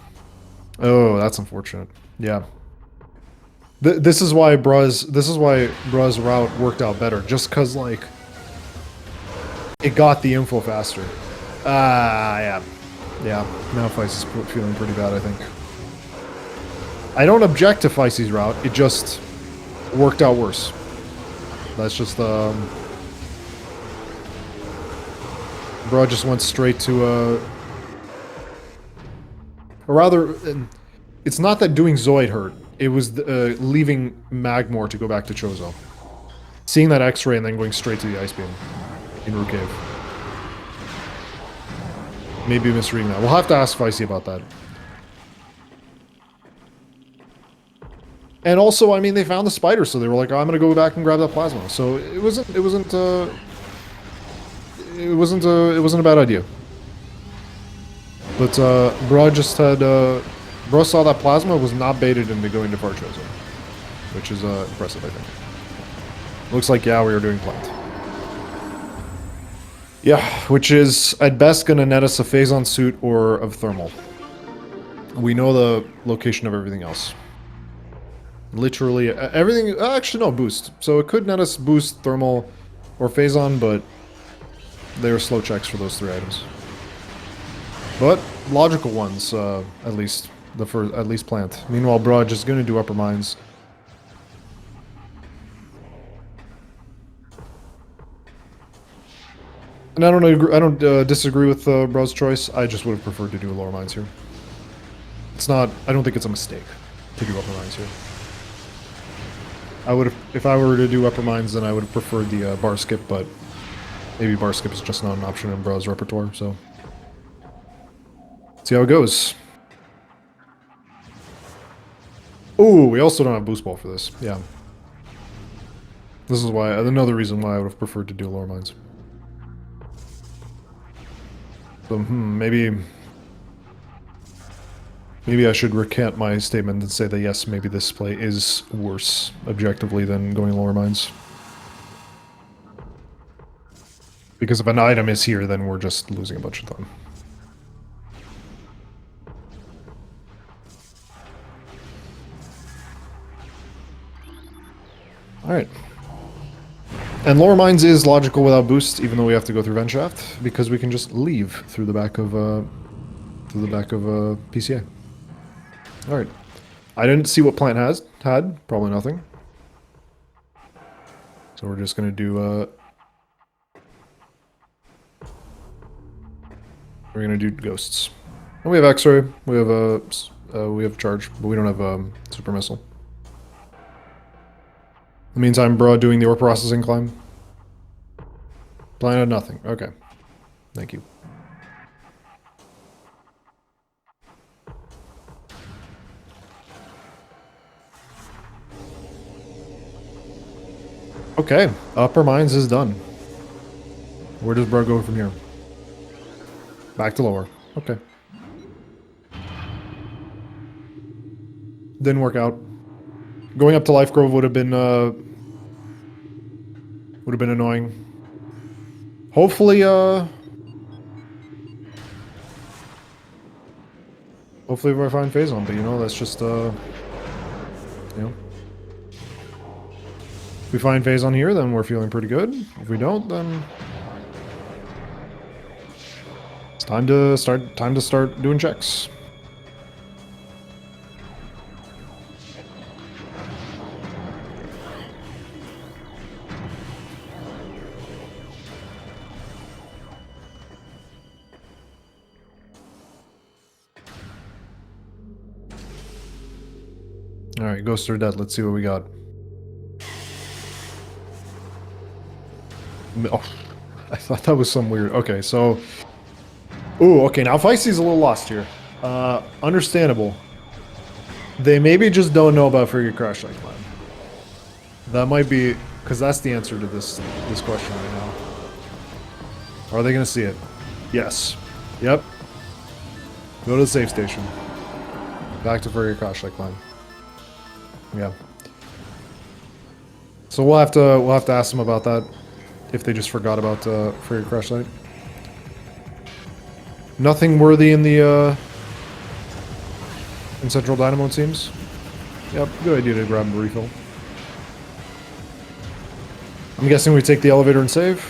oh, that's unfortunate. Yeah. This is why Bra's route worked out better, just cause like it got the info faster. Yeah. Now Feisty's feeling pretty bad, I think. I don't object to Feisty's route, it just worked out worse. That's just Bra just went straight to or rather, it's not that doing Zoid hurt. It was leaving Magmore to go back to Chozo. Seeing that X-ray and then going straight to the Ice Beam in Rook Cave. Maybe misreading that. We'll have to ask Feisty about that. And also, I mean, they found the spider, so they were like, oh, I'm gonna go back and grab that plasma. So it wasn't a bad idea. But Bra just had Bra saw that plasma was not baited into going to Far Chozo, which is impressive, I think. Looks like, yeah, we are doing plant. Yeah, which is at best gonna net us a Phazon suit or of thermal. We know the location of everything else. Literally everything. Actually, no, boost. So it could net us boost, thermal, or Phazon, but they are slow checks for those 3 items. But logical ones, at least the first, at least plant. Meanwhile, Brudge is gonna do upper mines. And I don't agree, I don't disagree with Bro's choice. I just would have preferred to do lower mines here. It's not. I don't think it's a mistake to do upper mines here. I would have, if I were to do upper mines, then I would have preferred the bar skip, but maybe bar skip is just not an option in Bro's repertoire. So, see how it goes. Oh, we also don't have boost ball for this. Yeah. This is why, another reason why I would have preferred to do lower mines. So, maybe I should recant my statement and say that yes, maybe this play is worse, objectively, than going lower mines. Because if an item is here, then we're just losing a bunch of time. Alright. And lower mines is logical without boost, even though we have to go through vent shaft, because we can just leave through the back of PCA. Alright. I didn't see what plant had. Probably nothing. So we're just gonna do we're gonna do ghosts. And we have X-ray, we have charge, but we don't have super missile. In the meantime, Bro doing the ore processing climb. Plant had nothing. Okay. Thank you. Okay, upper mines is done. Where does Bro go from here? Back to lower. Okay. Didn't work out. Going up to Life Grove would have been annoying. Hopefully hopefully if I find Phazon, but you know, that's just you know. If we find Phazon here, then we're feeling pretty good. If we don't, then it's time to start doing checks. Alright, Ghosts are dead. Let's see what we got. Oh, I thought that was some weird... Okay, so... Ooh, okay, now Feisty's a little lost here. Understandable. They maybe just don't know about Frigate Crash Like Climb. That might be... Because that's the answer to this question right now. Are they going to see it? Yes. Yep. Go to the safe station. Back to Frigate Crash Like Climb. Yeah. So we'll have to ask them about that. If they just forgot about Frigate Crash Site. Nothing worthy in the in Central Dynamo, it seems. Yep, good idea to grab a refill. I'm guessing we take the elevator and save.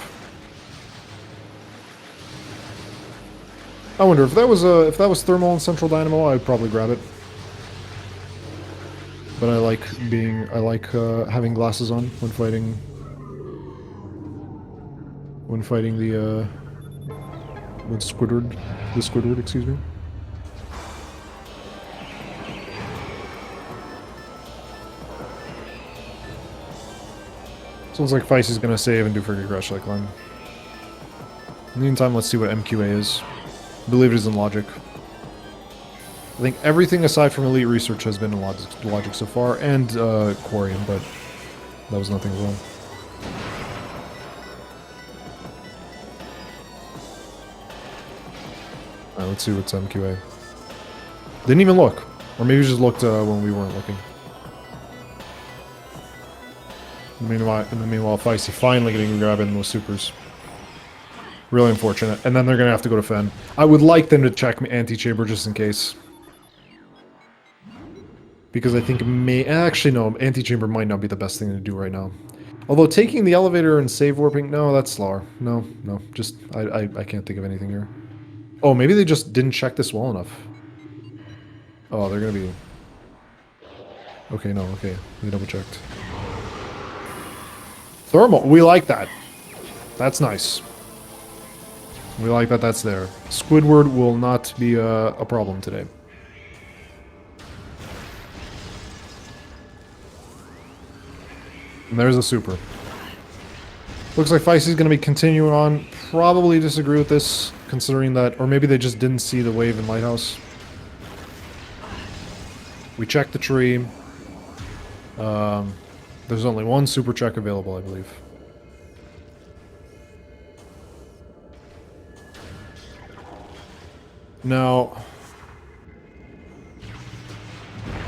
I wonder if that was thermal in Central Dynamo, I'd probably grab it. But I like having glasses on when fighting. When fighting the Squidward, excuse me. Sounds like Feisty's gonna save and do Frigate Crash Like Climb. In the meantime, let's see what MQA is. I believe it is in Logic. I think everything aside from Elite Research has been in Logic so far, and Quarium, but that was nothing as well. Alright, let's see what's MQA. Didn't even look. Or maybe just looked when we weren't looking. In the meanwhile, Feisty finally getting a grab in those supers. Really unfortunate. And then they're going to have to go to Fen. I would like them to check Antechamber just in case. Because I think actually, no, Antechamber might not be the best thing to do right now. Although taking the elevator and save warping... No, that's slower. No. Just... I can't think of anything here. Oh, maybe they just didn't check this well enough. Oh, they're going to be... Okay, no, okay. We double checked. Thermal. We like that. That's nice. We like that that's there. Squidward will not be a problem today. And there's a super. Looks like Feisty's going to be continuing on. Probably disagree with this, considering that... Or maybe they just didn't see the wave in Lighthouse. We checked the tree. There's only one super check available, I believe. Now...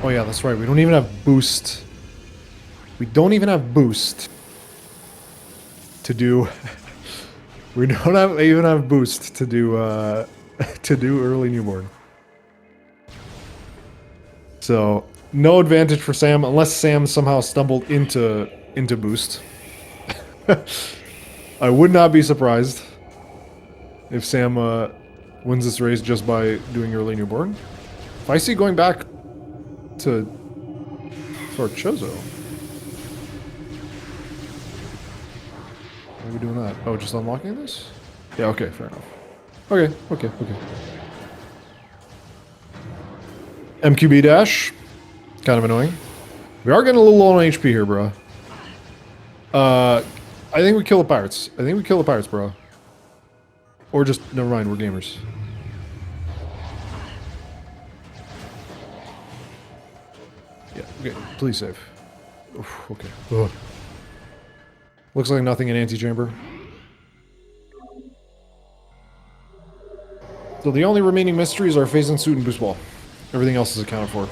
Oh yeah, that's right. We don't even have boost. We don't even have boost to do... we don't even have boost to do, to do early newborn. So, no advantage for Sam, unless Sam somehow stumbled into boost. I would not be surprised if Sam wins this race just by doing early newborn. If I see going back to Chozo. Why are we doing that? Oh, just unlocking this? Yeah, okay, fair enough. Okay. MQB dash. Kind of annoying. We are getting a little low on HP here, bro. I think we kill the pirates. Bro. Or just, never mind, we're gamers. Yeah, okay, please save. Oof, okay. Ugh. Looks like nothing in Antechamber. So the only remaining mysteries are phase and suit and boost ball. Everything else is accounted for.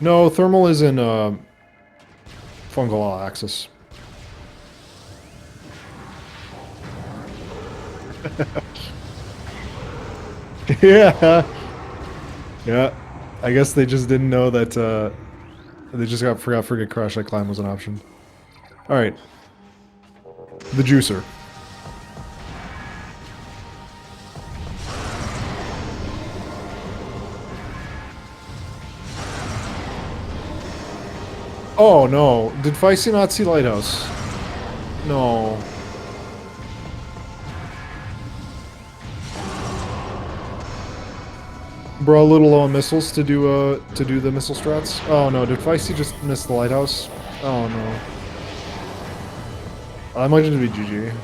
No, thermal is in fungal axis. Yeah. Yeah. I guess they just didn't know that they just forgot Frigate Crash that climb was an option. Alright. The juicer. Oh no. Did Feisty not see Lighthouse? No. Bro, a little low on missiles to do the missile strats. Oh no, did Feisty just miss the Lighthouse? Oh no. I might just be GG.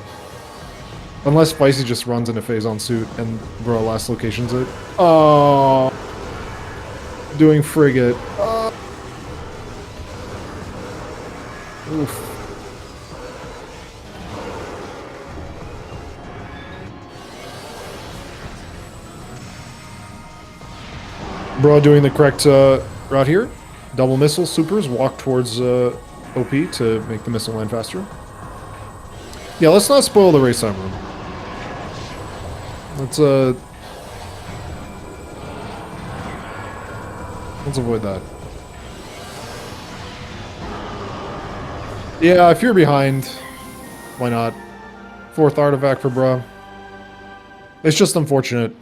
Unless Feisty just runs into phase on suit and bro last location's it. Oh, doing frigate. Oof. Bro doing the correct route here. Double missile supers, walk towards OP to make the missile land faster. Yeah, let's not spoil the race time room. Let's avoid that. Yeah, if you're behind, why not? Fourth artifact for bro. It's just unfortunate.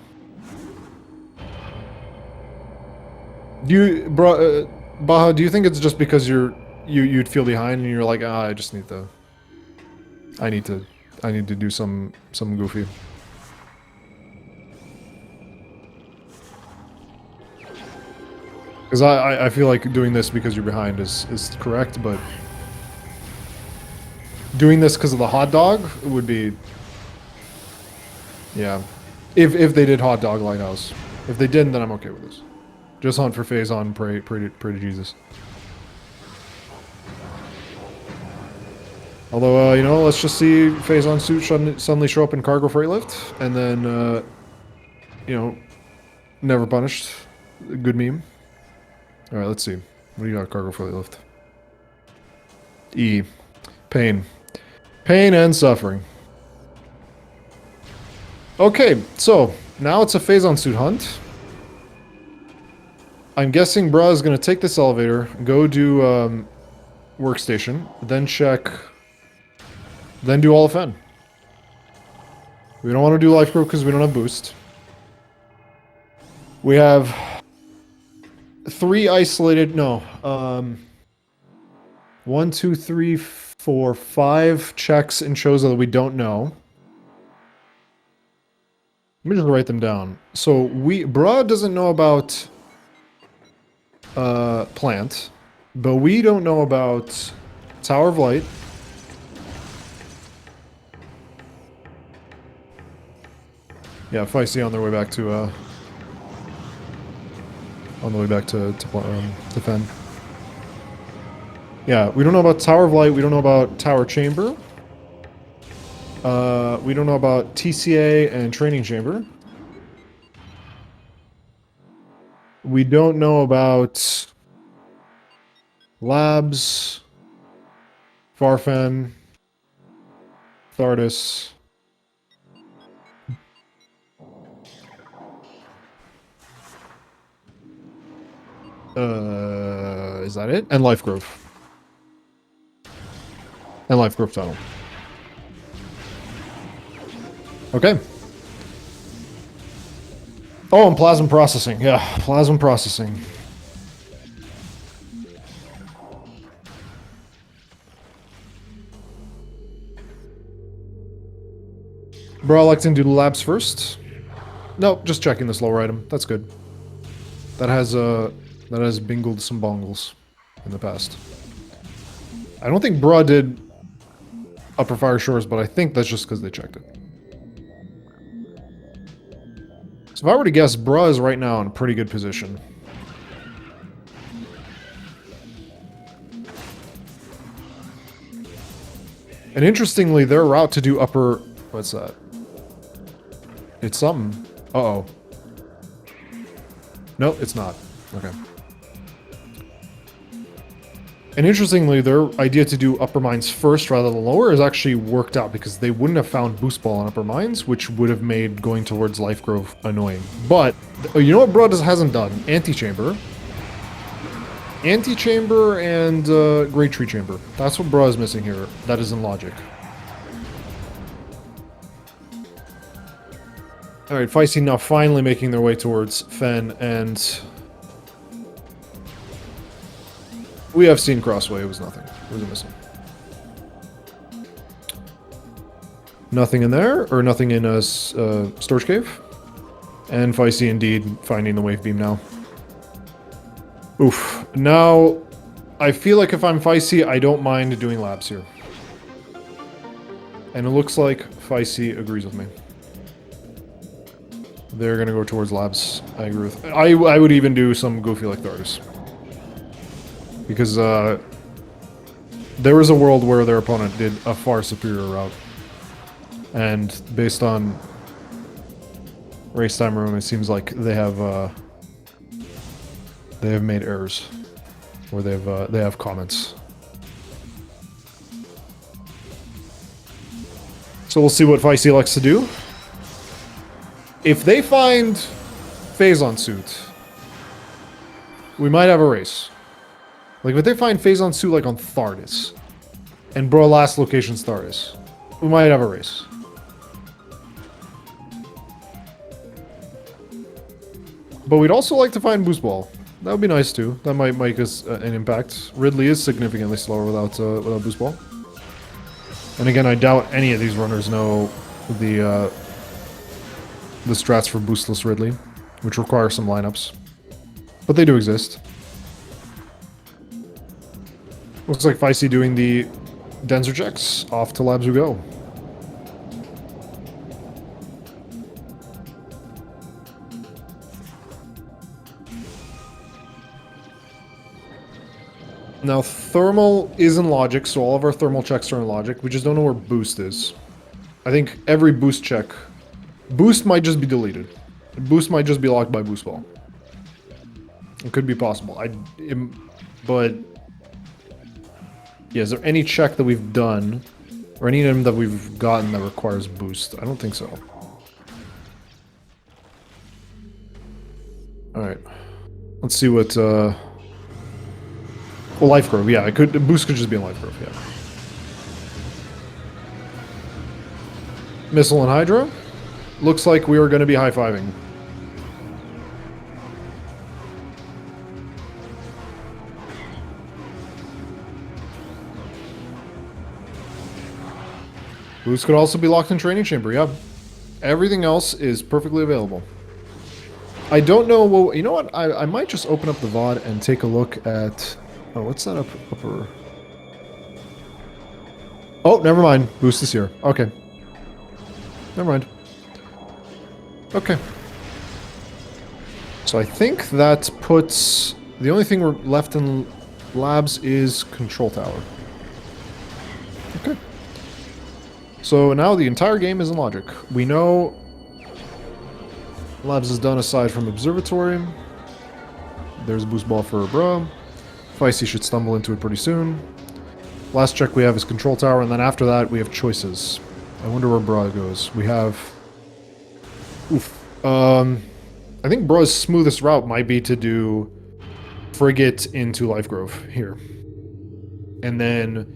Do you, bro, Baja? Do you think it's just because you'd feel behind and you're like, ah, I just need to. I need to do some goofy. Because I feel like doing this because you're behind is correct, but doing this because of the hot dog would be, yeah. If they did hot dog Lighthouse, if they didn't, then I'm okay with this. Just hunt for phase on, pray to Jesus. Although, you know, let's just see phase on suit suddenly show up in cargo freight lift, and then, you know, never punished. Good meme. All right, let's see. What do you got, cargo fully lift? E. Pain. Pain and suffering. Okay, so now it's a phase-on suit hunt. I'm guessing Bruh is going to take this elevator, go do workstation, then check, then do all of Fen. We don't want to do life growth because we don't have boost. We have 3 isolated, no, 1, 2, 3, 4, 5 checks in Chozo that we don't know. Let me just write them down. So Bruh doesn't know about plant, but we don't know about Tower of Light. Yeah, Feisty on their way back to Fen. Yeah, we don't know about Tower of Light. We don't know about Tower Chamber. We don't know about TCA and Training Chamber. We don't know about Labs, Farfen, Thardis. Is that it? And Life Grove. And Life Grove Tunnel. Okay. Oh, and Plasma Processing. Yeah, Plasma Processing. Bro, I like to do the labs first. Nope, just checking this lower item. That's good. That has bingled some bongles in the past. I don't think Bruh did Upper Fire Shores, but I think that's just because they checked it. So if I were to guess, Bruh is right now in a pretty good position. And interestingly, their route to do upper... What's that? It's something. Uh-oh. No, it's not. Okay. And interestingly, their idea to do upper mines first rather than lower is actually worked out because they wouldn't have found boost ball on upper mines, which would have made going towards life growth annoying. But you know what Bruh hasn't done? Antechamber. Antechamber and Great Tree Chamber. That's what Bruh is missing here. That is in logic. Alright, Feisty now finally making their way towards Fen, and we have seen Crossway. It was nothing. It was a missile. Nothing in there, or nothing in a storage cave. And Feisty indeed finding the wave beam now. Oof. Now, I feel like if I'm Feisty, I don't mind doing labs here. And it looks like Feisty agrees with me. They're gonna go towards labs. I agree with... I would even do some goofy like Thardis. Because, there was a world where their opponent did a far superior route. And based on race time room, it seems like they have made errors. Or they have comments. So we'll see what Feisty likes to do. If they find Phazon suit, we might have a race. Like, if they find Phazon suit, like, on Thardis, and Bro last location's Thardis, we might have a race. But we'd also like to find Boost Ball. That would be nice, too. That might make us an impact. Ridley is significantly slower without Boost Ball. And again, I doubt any of these runners know the strats for boostless Ridley, which require some lineups. But they do exist. Looks like Feisty doing the denser checks. Off to labs we go. Now, thermal is in logic, so all of our thermal checks are in logic. We just don't know where boost is. I think every boost check... Boost might just be deleted. Boost might just be locked by boost ball. It could be possible. But yeah, is there any check that we've done or any item that we've gotten that requires boost? I don't think so. Alright. Let's see what, well, Life Grove, yeah, boost could just be in Life Grove, yeah. Missile and Hydra. Looks like we are going to be high-fiving. Boost could also be locked in Training Chamber, yeah. Everything else is perfectly available. I don't know, well, you know what? I might just open up the VOD and take a look at... Oh, what's that upper... Oh, never mind. Boost is here. Okay. Never mind. Okay. So I think that puts... The only thing we're left in labs is Control Tower. Okay. So now the entire game is in logic. We know labs is done aside from Observatory. There's a boost ball for Bro. Feisty should stumble into it pretty soon. Last check we have is Control Tower, and then after that we have choices. I wonder where Bra goes. We have... Oof. I think Bra's smoothest route might be to do Frigate into Life Grove here. And then...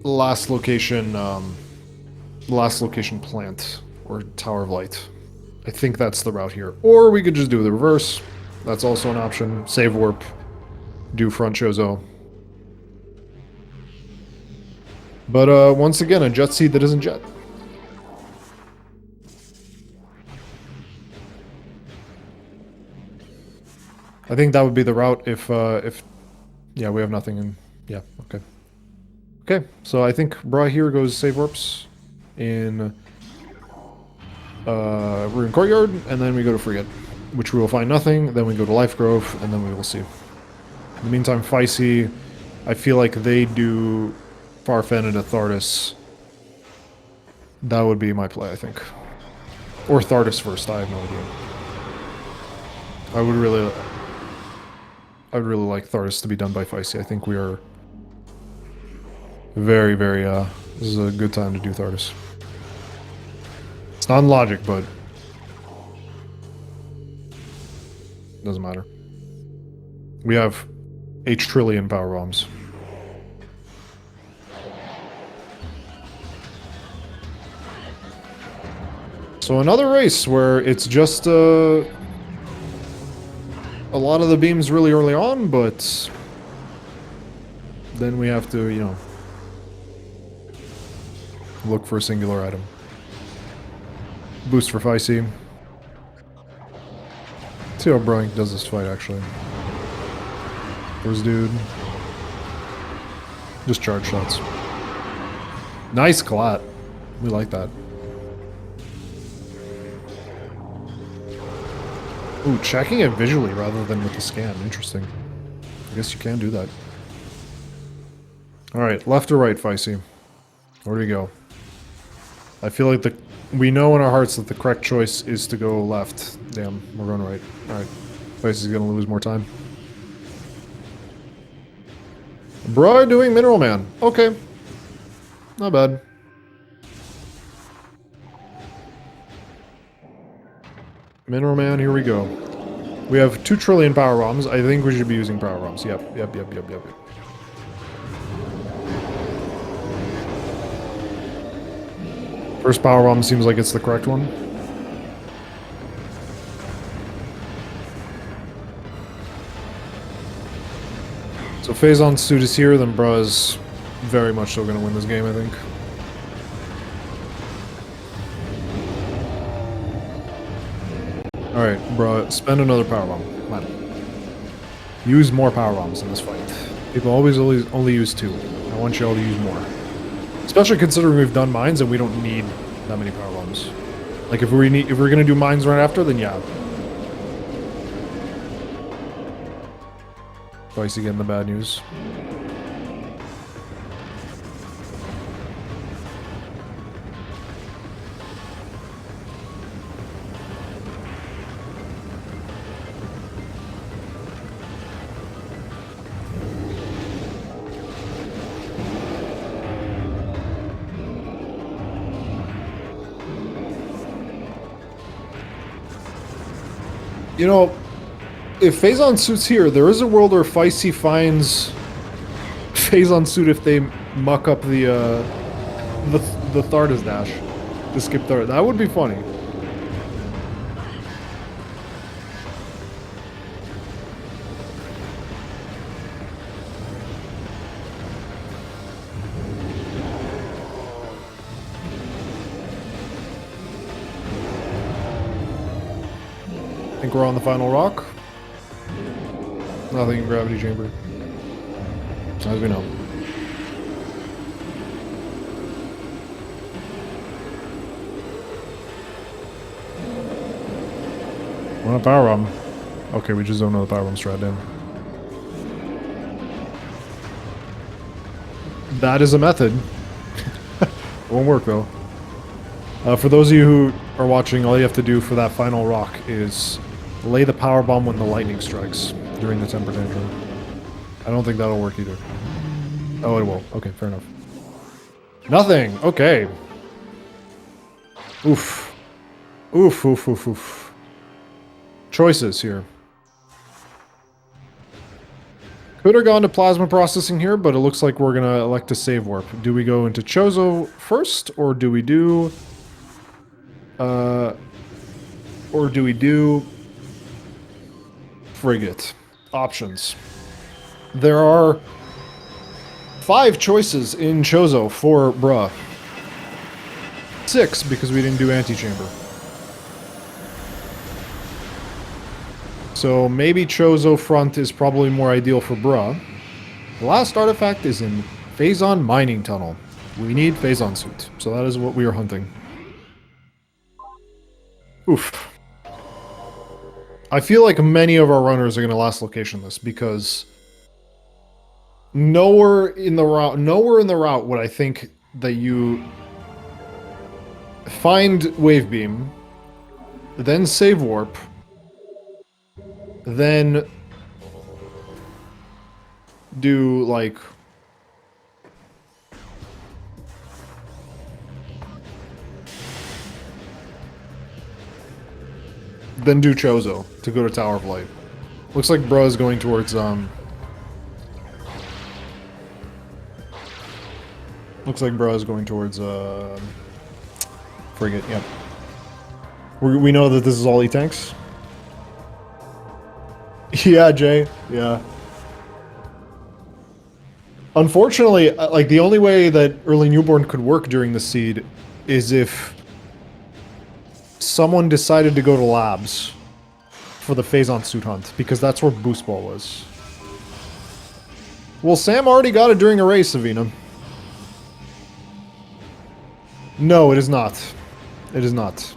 Last location Plant, or Tower of Light. I think that's the route here. Or we could just do the reverse. That's also an option. Save Warp. Do Front Chozo. But once again, a Jet Seed that isn't Jet. I think that would be the route if yeah, we have nothing in... Yeah, okay. Okay, so I think Bra here goes Save Warps in Ruin Courtyard, and then we go to Frigate, which we will find nothing, then we go to Life Grove, and then we will see. In the meantime, Feisty, I feel like they do Farfen into Thardus. That would be my play, I think. Or Thardus first, I have no idea. I would really like Thardus to be done by Feisty. I think we are very, very, this is a good time to do Thardus. It's not in logic, but doesn't matter. We have 8 trillion power bombs. So another race where it's just a lot of the beams really early on, but then we have to, you know, look for a singular item. Boost for Feisty. See how Brink does this fight, actually. Where's dude? Just charge shots. Nice collat. We like that. Ooh, checking it visually rather than with the scan. Interesting. I guess you can do that. Alright, left or right, Feisty? Where do we go? I feel like we know in our hearts that the correct choice is to go left. Damn, we're going right. Alright. Feisty's gonna lose more time. Bro doing Mineral Man. Okay. Not bad. Mineral Man, here we go. We have 2 trillion power bombs. I think we should be using power bombs. Yep. First power bomb seems like it's the correct one. So Phazon's suit is here, then Bra's very much so gonna win this game, I think. Alright, Bra, spend another power bomb. Come on. Use more power bombs in this fight. People always only use 2. I want you all to use more. Especially considering we've done mines and we don't need that many power bombs. Like if we're gonna do mines right after, then yeah. Twice again the bad news. You know, if Phazon Suit's here, there is a world where Feisty finds Phazon Suit if they muck up the Thardas dash. The skip Thard. That would be funny. I think we're on the final rock. Nothing in Gravity Chamber. As we know. Want a power bomb? Okay, we just don't know the power bomb strat in. That is a method. Won't work though. For those of you who are watching, all you have to do for that final rock is lay the power bomb when the lightning strikes during the temper tantrum. I don't think that'll work either. Oh, it will. Okay, fair enough. Nothing. Okay. Oof. Oof, oof, oof, oof. Choices here. Could have gone to plasma processing here, but it looks like we're gonna elect to save warp. Do we go into Chozo first, or do we do... Frigate. Options. There are 5 choices in Chozo for bruh. 6 because we didn't do antechamber. So maybe Chozo front is probably more ideal for bruh. The last artifact is in Phazon Mining Tunnel. We need Phazon Suit, so that is what we are hunting. Oof. I feel like many of our runners are going to last location this because nowhere in the route would I think that you find Wave Beam, then save warp, then do like then do Chozo to go to Tower of Light. Looks like Bruh is going towards looks like Bruh is going towards Frigate, yep. We know that this is all E-tanks. Yeah, Jay. Yeah. Unfortunately, like, the only way that early newborn could work during the seed is if someone decided to go to labs for the Phazon Suit hunt, because that's where Boost Ball was. Well, Sam already got it during a race, Savina. No, it is not. It is not.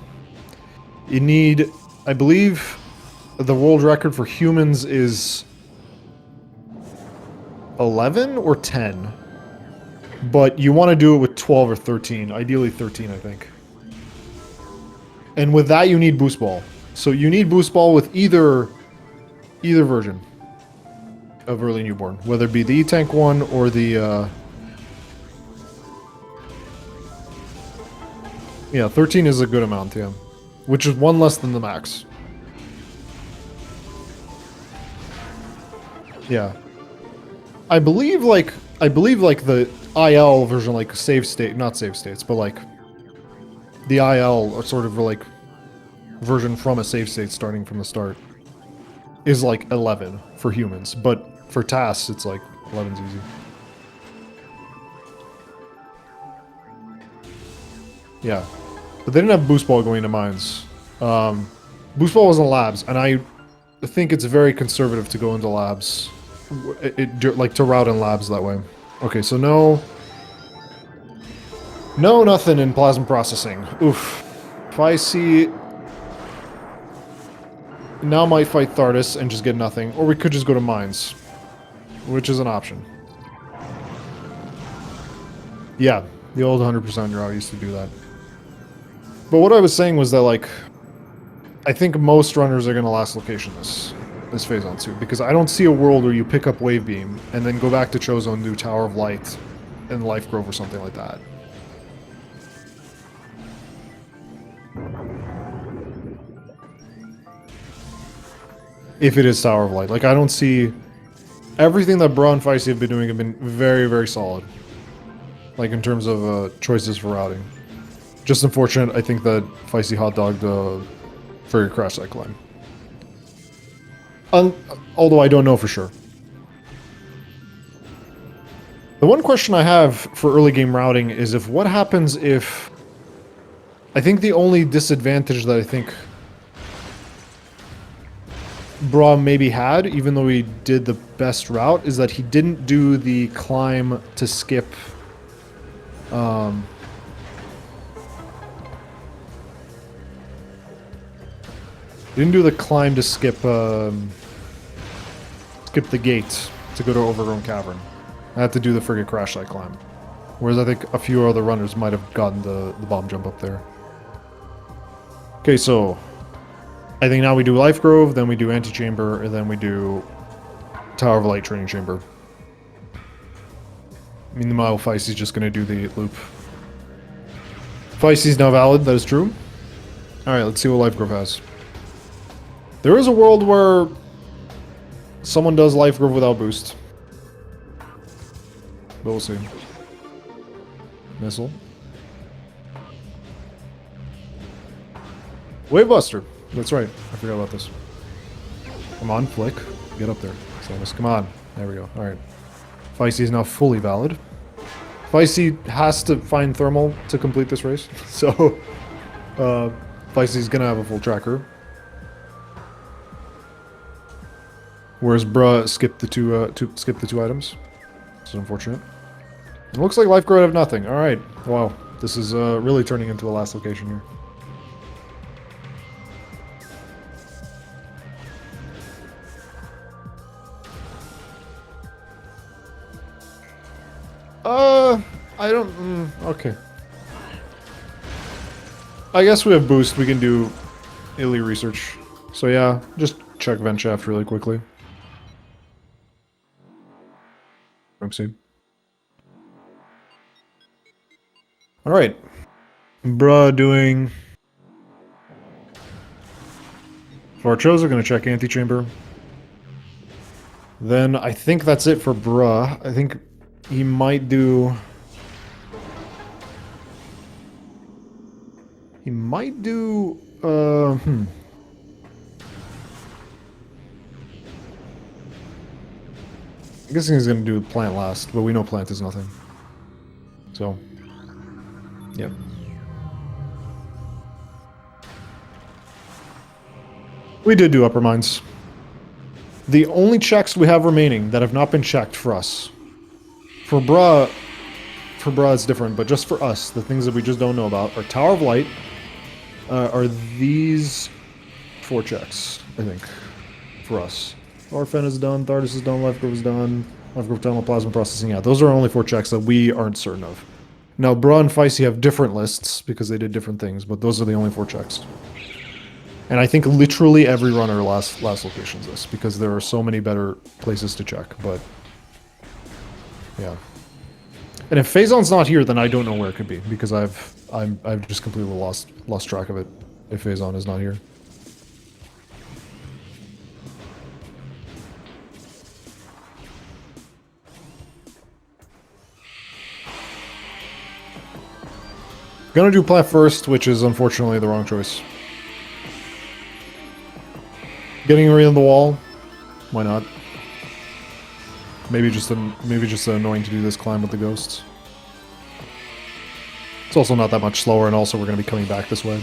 You need, I believe, the world record for humans is 11 or 10. But you want to do it with 12 or 13. Ideally 13, I think. And with that, you need Boost Ball. So you need Boost Ball with either version of early newborn. Whether it be the E-Tank one or the... Yeah, 13 is a good amount, yeah. Which is one less than the max. Yeah. I believe like the IL version, like save state, not save states, but like the IL or sort of like version from a save state starting from the start is like 11 for humans, but for tasks it's like 11's easy. Yeah. But they didn't have Boost Ball going to mines. Boost Ball was in labs, and I think it's very conservative to go into labs. Like, to route in labs that way. Okay, so no, nothing in plasma processing. Oof. If I see... Now might fight Thardas and just get nothing. Or we could just go to mines. Which is an option. Yeah, the old 100% route used to do that. But what I was saying was that, like, I think most runners are going to last location this Phazon Suit, because I don't see a world where you pick up Wave Beam and then go back to Chozo and do Tower of Light and Life Grove or something like that. if it is Tower of Light. Like, I don't see... Everything that Bra and Feisty have been doing have been very, very solid. Like, in terms of choices for routing. Just unfortunate, I think, that Feisty hot-dogged Furry Crash that climb. Although I don't know for sure. The one question I have for early game routing is if what happens if... I think the only disadvantage that I think Bra maybe had, even though he did the best route, is that he didn't do the climb to skip... didn't do the climb to skip skip the gate to go to Overgrown Cavern. I had to do the friggin' crash site climb. Whereas I think a few other runners might have gotten the bomb jump up there. Okay, so I think now we do Life Grove, then we do Antechamber, and then we do Tower of Light Training Chamber. Meanwhile, Feisty's just gonna do the loop. Feisty's now valid, that is true. Alright, let's see what Life Grove has. There is a world where someone does Life Grove without boost. But we'll see. Missile. Wave Buster. That's right. I forgot about this. Come on, Flick. Get up there. Samus, come on. There we go. Alright. Feisty is now fully valid. Feisty has to find Thermal to complete this race. So, Feisty's gonna have a full tracker. Whereas Bra skipped the two items. This is unfortunate. It looks like Life Grove have nothing. Alright. Wow. This is really turning into a last location here. I don't... okay. I guess we have boost. We can do Illy research. So yeah, just check Vent Shaft really quickly. Oopsie. Alright. Bruh doing... Farchosa, gonna check Antechamber. Then I think that's it for Bruh. I think he might do... He might do... I'm guessing he's gonna do Plant last, but we know Plant is nothing. So... Yep. We did do Upper Mines. The only checks we have remaining that have not been checked for us. For Bra it's different, but just for us, the things that we just don't know about are Tower of Light, are these 4 checks, I think, for us. Orphan is done, Thardus is done, Life Grove is done, Life Grove Tunnel, Plasma Processing, yeah, those are only 4 checks that we aren't certain of. Now, Bra and Feisty have different lists, because they did different things, but those are the only 4 checks. And I think literally every runner last locations this, because there are so many better places to check, but... Yeah. And if Phazon's not here, then I don't know where it could be, because I've just completely lost track of it, if Phazon is not here. Gonna do Plant first, which is unfortunately the wrong choice. Getting rid of the wall, why not? Maybe just annoying to do this climb with the ghosts. It's also not that much slower, and also we're going to be coming back this way.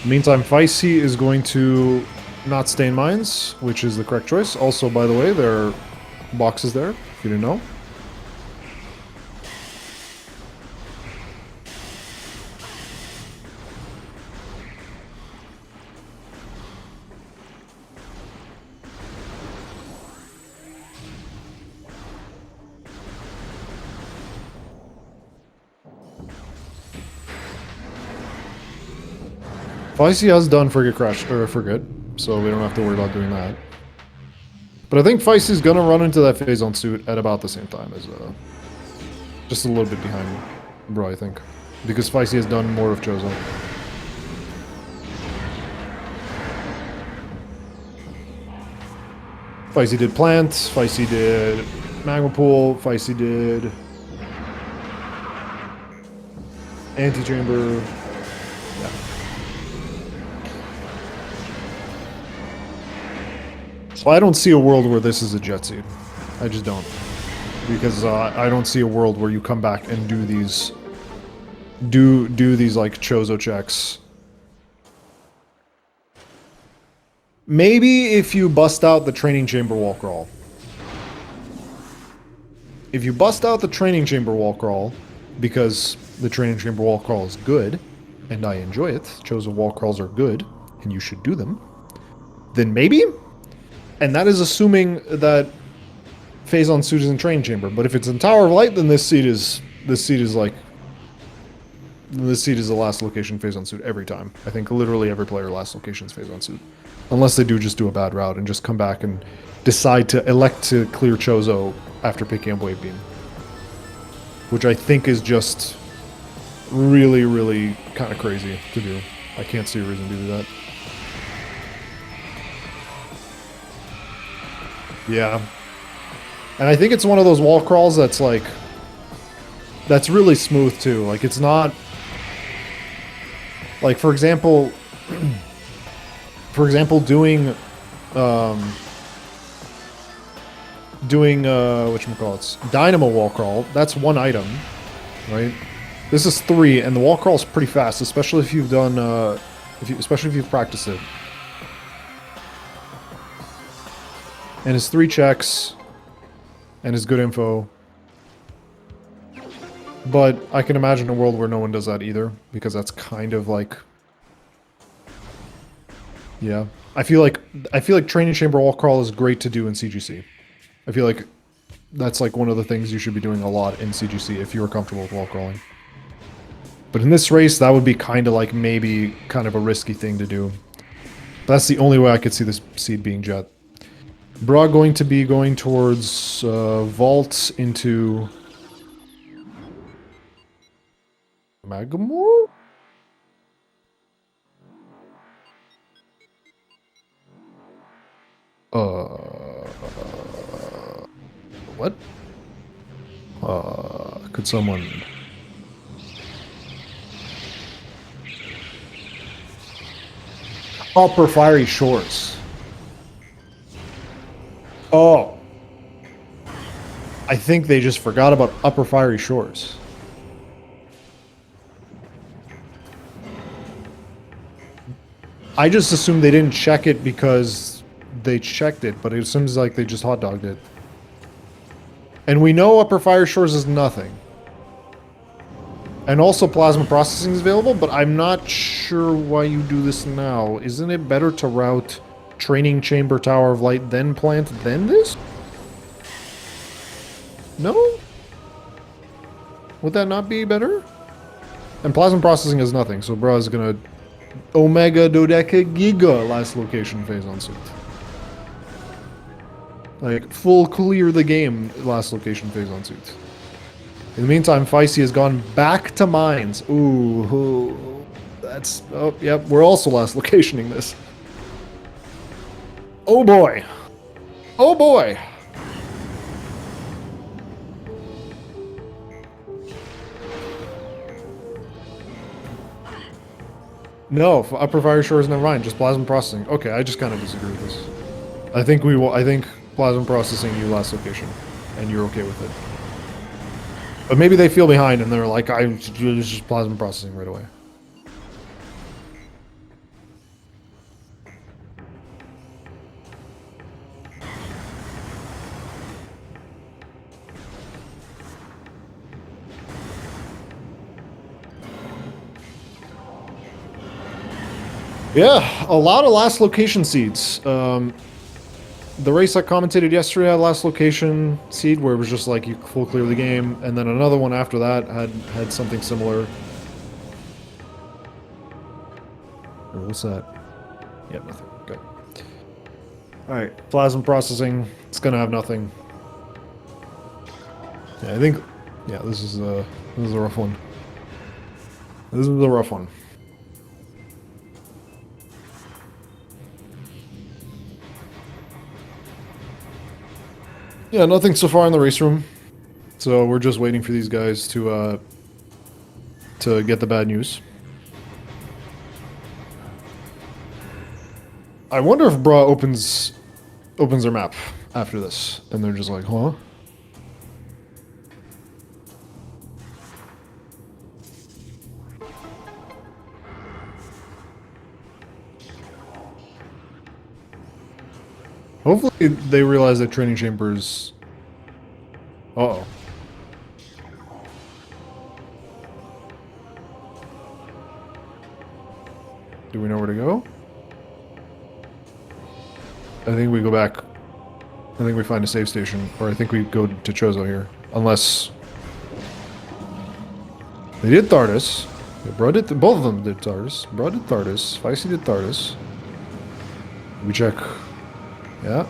Meantime, Feisty is going to not stay in mines, which is the correct choice. Also, by the way, there are boxes there, if you didn't know. Feisty has done Frigate Crash, or Frigate, so we don't have to worry about doing that. But I think Feisty's gonna run into that Phazon suit at about the same time as, just a little bit behind me. Bro, I think. Because Feisty has done more of Chozo. Feisty did Plant, Feisty did Magma Pool, Feisty did Antechamber. Yeah. So I don't see a world where this is a Jet Seed. I just don't. Because I don't see a world where you come back and do these... Do these, like, Chozo checks. Maybe if you bust out the Training Chamber Wall Crawl. If you bust out the Training Chamber Wall Crawl, because the Training Chamber Wall Crawl is good, and I enjoy it, Chozo Wall Crawls are good, and you should do them, then maybe? And that is assuming that Phazon Suit is in Training Chamber, but if it's in Tower of Light, then this seed is like... This seed is the last location Phazon Suit every time. I think literally every player last location is Phazon Suit. Unless they just do a bad route and just come back and decide to elect to clear Chozo after picking up Wave Beam. Which I think is just really, really kind of crazy to do. I can't see a reason to do that. Yeah. And I think it's one of those wall crawls that's like... That's really smooth too. Like, it's not... Like, for example... doing whatchamacallits, Dynamo Wall Crawl, that's one item, right? This is 3, and the wall crawl is pretty fast, especially if you've done, especially if you've practiced it. And it's 3 checks, and it's good info. But I can imagine a world where no one does that either, because that's kind of like... Yeah. I feel like Training Chamber Wall Crawl is great to do in CGC. I feel like that's like one of the things you should be doing a lot in CGC if you're comfortable with wall crawling. But in this race, that would be kind of like maybe kind of a risky thing to do. That's the only way I could see this seed being Jet. Bra going to be going towards Vault into... Magamore? What? Could someone... Upper Fiery Shores. Oh. I think they just forgot about Upper Fiery Shores. I just assumed they didn't check it because they checked it, but it seems like they just hot dogged it. And we know Upper Fire Shores is nothing. And also Plasma Processing is available, but I'm not sure why you do this now. Isn't it better to route Training Chamber Tower of Light, then Plant, then this? No? Would that not be better? And Plasma Processing is nothing, so bro is gonna... Omega Dodeca Giga last location Phazon Suit. Like, full clear the game last location Phazon Suit. In the meantime, Feisty has gone back to Mines. Ooh, that's... Oh, yep, we're also last locationing this. Oh boy. Oh boy. No, for Upper Fire Shores, never mind. Just Plasma Processing. Okay, I just kind of disagree with this. I think we will. I think Plasma Processing you last location, and you're okay with it. But maybe they feel behind and they're like, it's just Plasma Processing right away. Yeah, a lot of last location seeds. The race I commentated yesterday had last location seed where it was just like you full clear the game, and then another one after that had something similar. Oh, what's that? Yeah, nothing. Okay. Alright, Plasma Processing. It's gonna have nothing. Yeah, I think... Yeah, this is a rough one. This is a rough one. Yeah, nothing so far in the race room. So we're just waiting for these guys to get the bad news. I wonder if Bra opens their map after this, and they're just like, huh? Hopefully they realize that training chambers... Uh-oh. Do we know where to go? I think we go back. I think we find a save station, or I think we go to Chozo here. Unless... They did Thardus. Yeah, Bro did... Both of them did Thardus. Bro did Thardus. Feisty did Thardus. We check... Yeah.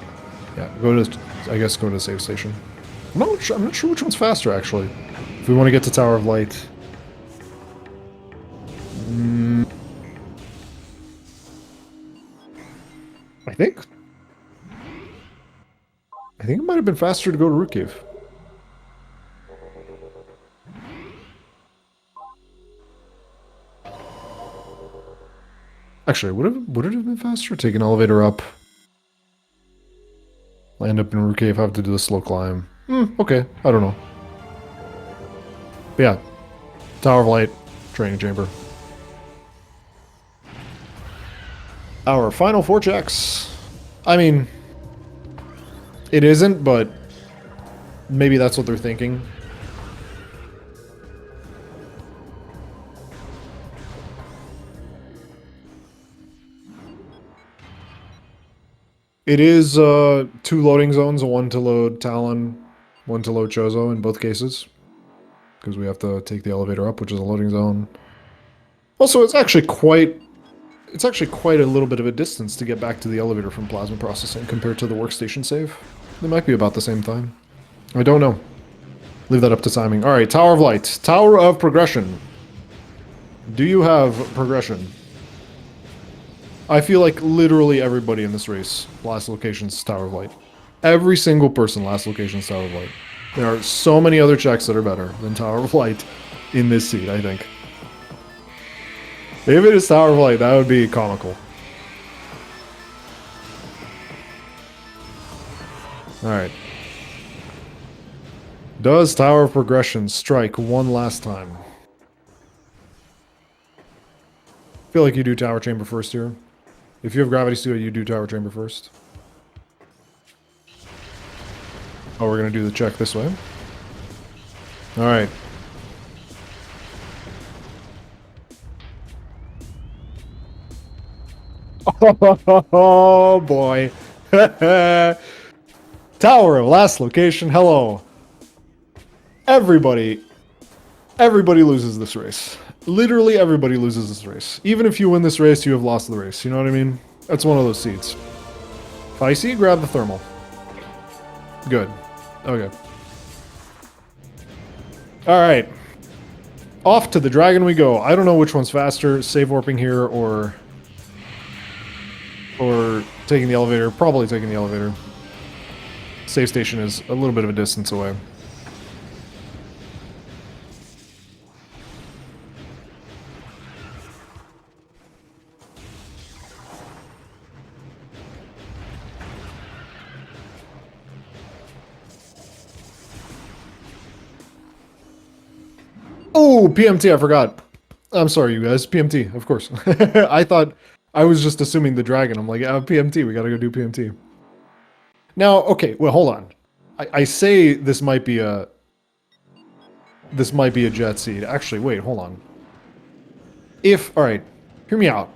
Yeah, go to... I guess go to the save station. I'm not sure which one's faster, actually. If we want to get to Tower of Light. I think it might have been faster to go to Root Cave. Actually, would it have been faster? Take an elevator up. Land up in Root Cave, have to do the slow climb. Okay, I don't know. But yeah. Tower of Light, training chamber. Our final 4 checks. I mean, it isn't, but maybe that's what they're thinking. It is 2 loading zones, one to load Talon, one to load Chozo in both cases. Because we have to take the elevator up, which is a loading zone. Also, it's actually quite a little bit of a distance to get back to the elevator from plasma processing compared to the workstation save. They might be about the same time. I don't know. Leave that up to timing. Alright, Tower of Light. Tower of Progression. Do you have progression? I feel like literally everybody in this race, last location's Tower of Light. Every single person, last location's Tower of Light. There are so many other checks that are better than Tower of Light in this seat, I think. If it is Tower of Light, that would be comical. Alright. Does Tower of Progression strike one last time? I feel like you do Tower Chamber first here. If you have Gravity Suit, you do Tower Chamber first. Oh, we're gonna do the check this way. Alright. Oh boy. Tower of last location, hello. Everybody loses this race. Literally everybody loses this race. Even if you win this race, you have lost the race. You know what I mean? That's one of those seeds. Feisty, grab the thermal. Good. Okay. Alright. Off to the dragon we go. I don't know which one's faster, save warping here or taking the elevator. Probably taking the elevator. Save station is a little bit of a distance away. Oh, PMT, I forgot. I'm sorry, you guys. PMT, of course. I thought... I was just assuming the dragon. I'm like, PMT, we gotta go do PMT. Now, okay, well, hold on. I say this might be a... This might be a jet seed. Actually, wait, hold on. If... Alright, hear me out.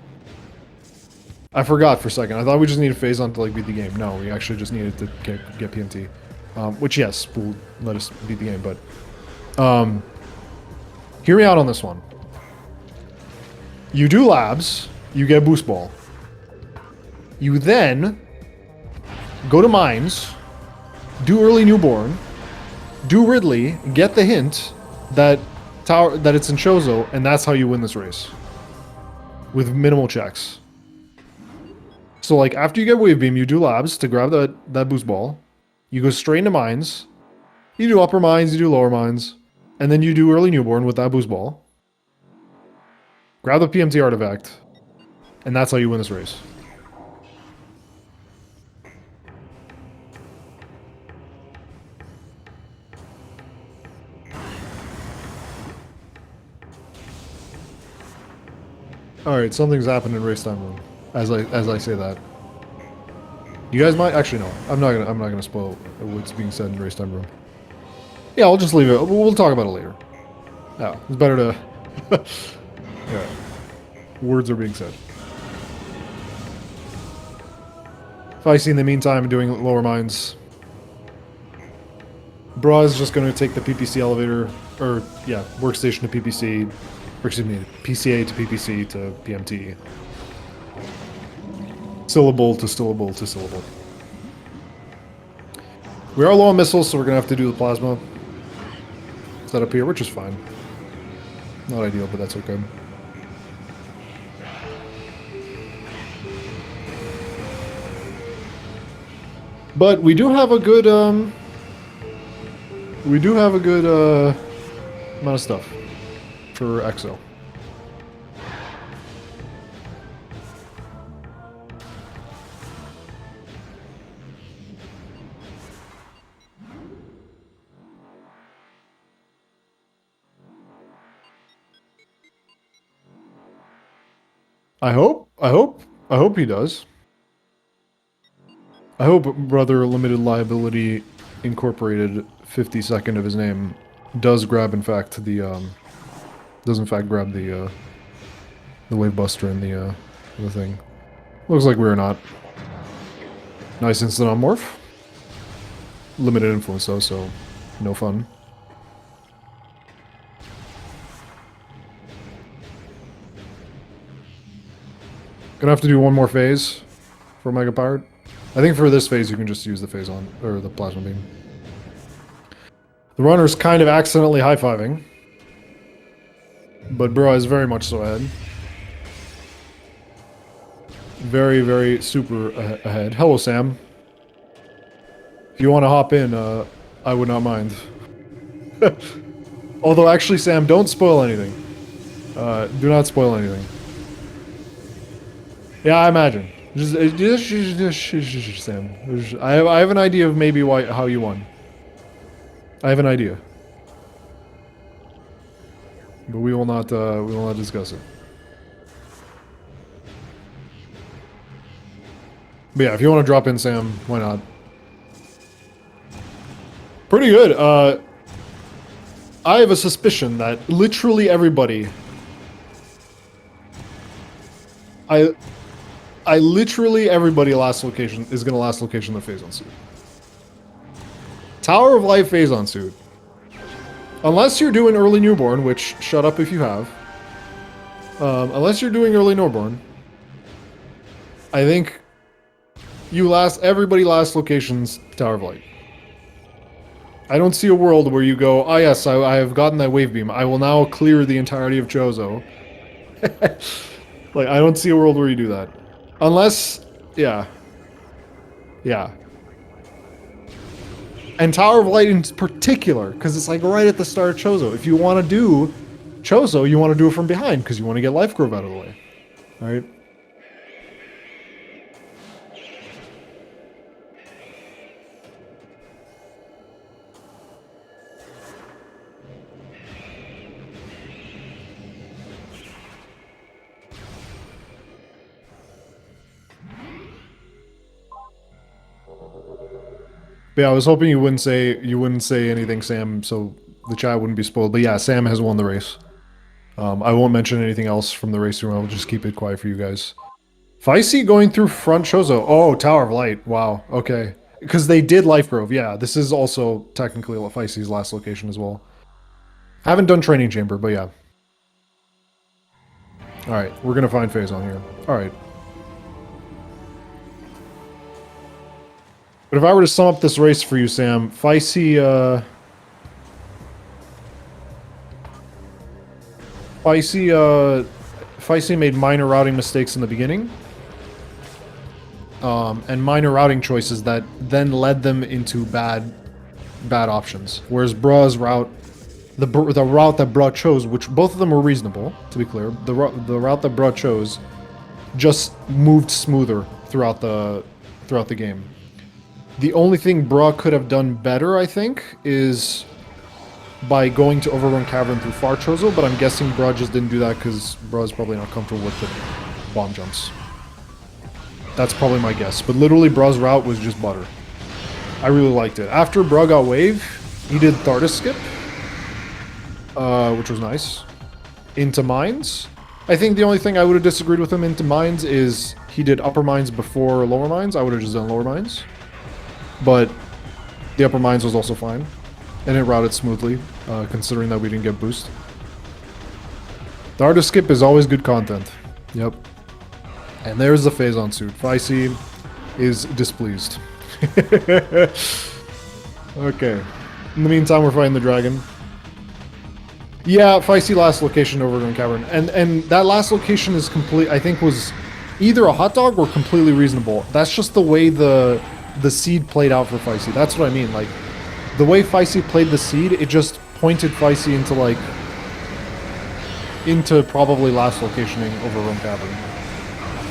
I forgot for a second. I thought we just needed phase on to, like, beat the game. No, we actually just needed to get PMT. Which, yes, will let us beat the game, but... Hear me out on this one. You do labs, you get boost ball. You then go to mines, do early newborn, do Ridley, get the hint that tower that it's in Chozo, and that's how you win this race. With minimal checks. So like after you get wave beam, you do labs to grab that boost ball. You go straight into mines. You do upper mines, you do lower mines, and then you do early newborn with that boost ball. Grab the PMT artifact, and that's how you win this race. All right, something's happened in race time room. As I say that, you guys might actually no. I'm not gonna spoil what's being said in race time room. Yeah, I'll just leave it. We'll talk about it later. Yeah, it's better to. Yeah, words are being said. If I see in the meantime doing lower mines, Bra is just going to take the PPC elevator, or yeah, workstation to PPC, or excuse me, PCA to PPC to PMT. Syllable to syllable to syllable. We are low on missiles, so we're going to have to do the plasma setup here, which is fine. Not ideal, but that's okay. But we do have a good, amount of stuff for EXO. I hope he does. I hope Brother Limited Liability Incorporated 52nd of his name does grab in fact the does in fact grab the Wave Buster and the thing. Looks like we're not. Nice instant on morph. Limited influence though, so no fun. Gonna have to do one more phase for Mega Powered. I think for this phase you can just use the phase on, or the plasma beam. The runner's kind of accidentally high-fiving. But Bro is very much so ahead. Very, very super ahead. Hello, Sam. If you want to hop in, I would not mind. Although, actually, Sam, don't spoil anything. Do not spoil anything. Yeah, I imagine. Just Sam. I have an idea of maybe how you won. I have an idea. But we will not discuss it. But yeah, if you want to drop in, Sam, why not? Pretty good. I have a suspicion that literally everybody... literally everybody last location is gonna last location the Phazon suit. Tower of Life Phazon suit. Unless you're doing early newborn, which shut up if you have. Unless you're doing early newborn, I think everybody last locations Tower of Light. I don't see a world where you go, oh yes, I have gotten that wave beam. I will now clear the entirety of Chozo. Like, I don't see a world where you do that. Unless, yeah. Yeah. And Tower of Light in particular, because it's like right at the start of Chozo. If you want to do Chozo, you want to do it from behind, because you want to get Life Grove out of the way. Alright? But yeah, I was hoping you wouldn't say anything, Sam, so the chat wouldn't be spoiled. But yeah, Sam has won the race. I won't mention anything else from the race room. I'll just keep it quiet for you guys. Feisty going through front Chozo. Oh, Tower of Light. Wow. Okay. Because they did Life Grove. Yeah, this is also technically Feisty's last location as well. Haven't done Training Chamber, but yeah. Alright, we're going to find Phazon here. Alright. But if I were to sum up this race for you, Sam, Feisty, Feisty made minor routing mistakes in the beginning. And minor routing choices that then led them into bad options. Whereas Brah's route, the route that Brah chose, which both of them were reasonable, to be clear, the route that Brah chose just moved smoother throughout the game. The only thing Brah could have done better, I think, is by going to Overrun Cavern through Far Chozo, but I'm guessing Brah just didn't do that because Brah's probably not comfortable with the bomb jumps. That's probably my guess. But literally, Brah's route was just butter. I really liked it. After Brah got wave, he did Thardus skip, which was nice. Into mines. I think the only thing I would have disagreed with him into mines is he did upper mines before lower mines. I would have just done lower mines. But the upper mines was also fine. And it routed smoothly, considering that we didn't get boost. Thardus skip is always good content. Yep. And there's the Phazon suit. Feisty is displeased. Okay. In the meantime, we're fighting the dragon. Yeah, Feisty last location over in Cavern. And that last location is complete, I think was either a hot dog or completely reasonable. That's just the way the seed played out for Feisty. That's what I mean. Like, the way Feisty played the seed, it just pointed Feisty into, like, into probably last locationing over Rome Cavern.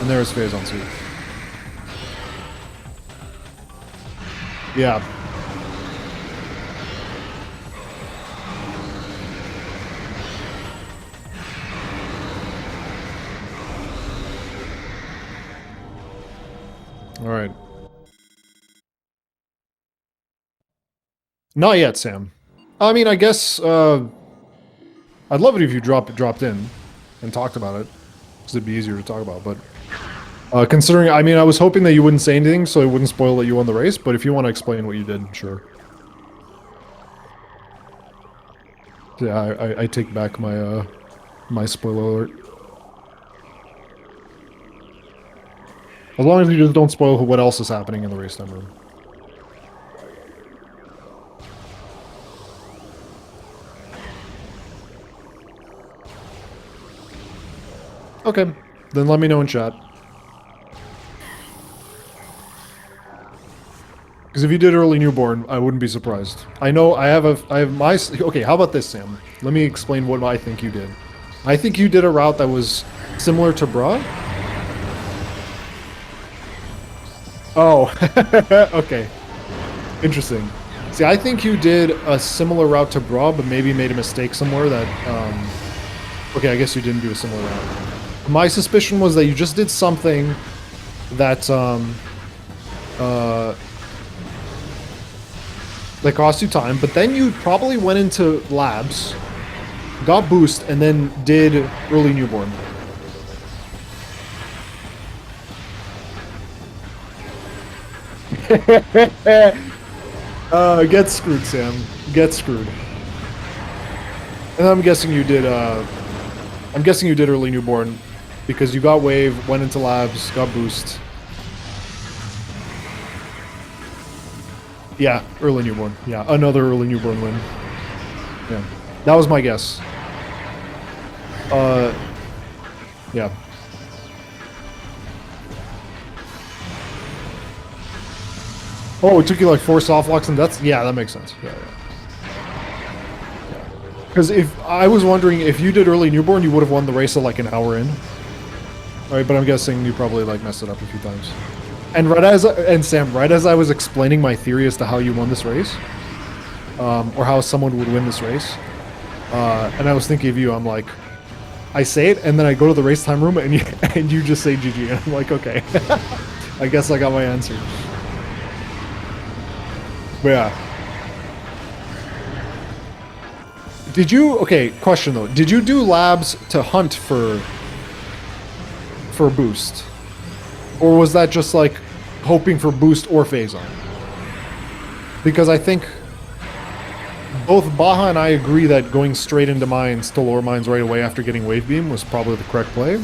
And there's Phazon suit. Yeah. Alright. Not yet, Sam. I mean, I guess, I'd love it if you dropped in and talked about it. Because it'd be easier to talk about, but... considering, I mean, I was hoping that you wouldn't say anything so it wouldn't spoil that you won the race, but if you want to explain what you did, sure. Yeah, I take back my, my spoiler alert. As long as you just don't spoil what else is happening in the race time room. Okay, then let me know in chat. Because if you did early newborn, I wouldn't be surprised. I know I have my... Okay, how about this, Sam? Let me explain what I think you did. I think you did a route that was similar to Brah. Oh, okay. Interesting. See, I think you did a similar route to Brah, but maybe made a mistake somewhere that... Okay, I guess you didn't do a similar route. My suspicion was that you just did something that, that cost you time, but then you probably went into labs, got boost, and then did early newborn. Get screwed, Sam. Get screwed. And I'm guessing you did, early newborn, because you got wave, went into labs, got boost. Yeah, early newborn. Yeah, another early newborn win. Yeah, that was my guess. Yeah. Oh, it took you like 4 soft locks and that's... Yeah, that makes sense. Yeah. Because if... I was wondering, if you did early newborn, you would have won the race at like an hour in. Alright, but I'm guessing you probably like messed it up a few times. And Sam, right as I was explaining my theory as to how you won this race, or how someone would win this race, and I was thinking of you, I'm like, I say it, and then I go to the race time room, and you just say GG, and I'm like, okay, I guess I got my answer. But yeah. Did you, okay, question though, did you do labs to hunt for boost? Or was that just like hoping for boost or Phazon? Because I think both Baja and I agree that going straight into mines to lower mines right away after getting wave beam was probably the correct play.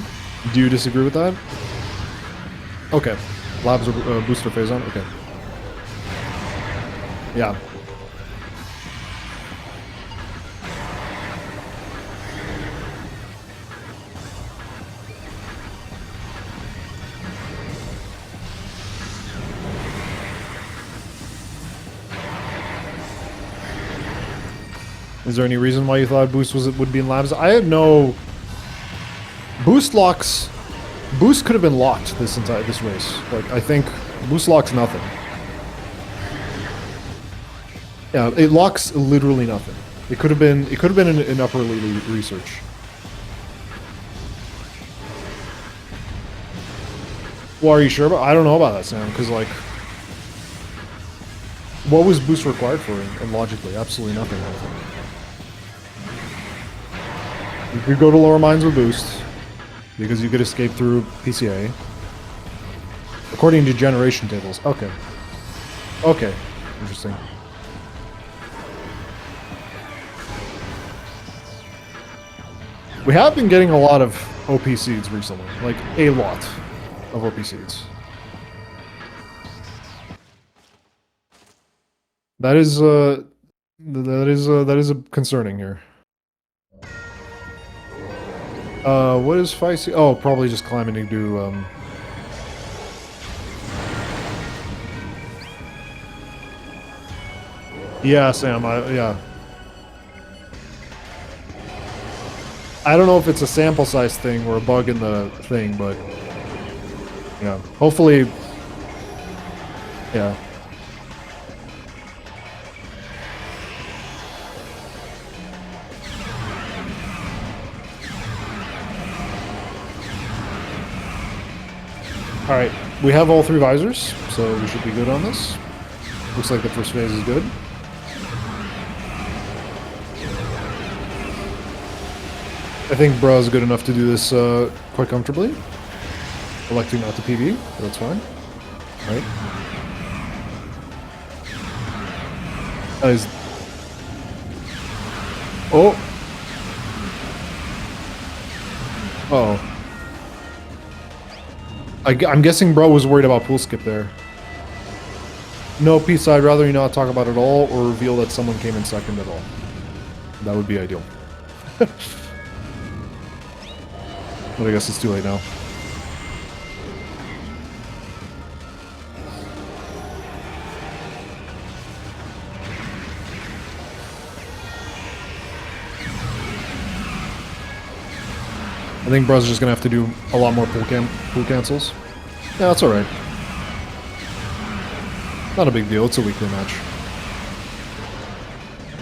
Do you disagree with that? Okay. Labs or boost or Phazon? Okay. Yeah. Is there any reason why you thought boost would be in labs? I had no boost locks. Boost could have been locked this race. Like, I think boost locks nothing. Yeah, it locks literally nothing. It could have been an upper elite research. Well, are you sure about? I don't know about that, Sam. Because like, what was boost required for? And logically, absolutely nothing. I think. You could go to lower mines with boost because you could escape through PCA. According to generation tables. Okay. Okay. Interesting. We have been getting a lot of OP seeds recently. Like, a lot of OP seeds. That is concerning here. What is Feisty? Oh, probably just climbing to do, Yeah, Sam, yeah. I don't know if it's a sample size thing or a bug in the thing, but... Yeah, hopefully... Yeah. Alright, we have all 3 visors, so we should be good on this. Looks like the first phase is good. I think Bra's good enough to do this quite comfortably. Electing not to PB, but that's fine. Right. Oh! Oh. I'm guessing Bro was worried about pool skip there. No, Peace, I'd rather you not talk about it all or reveal that someone came in second at all. That would be ideal. But I guess it's too late now. I think Bro's just gonna have to do a lot more pool cancels. Yeah, that's alright. Not a big deal, it's a weekly match.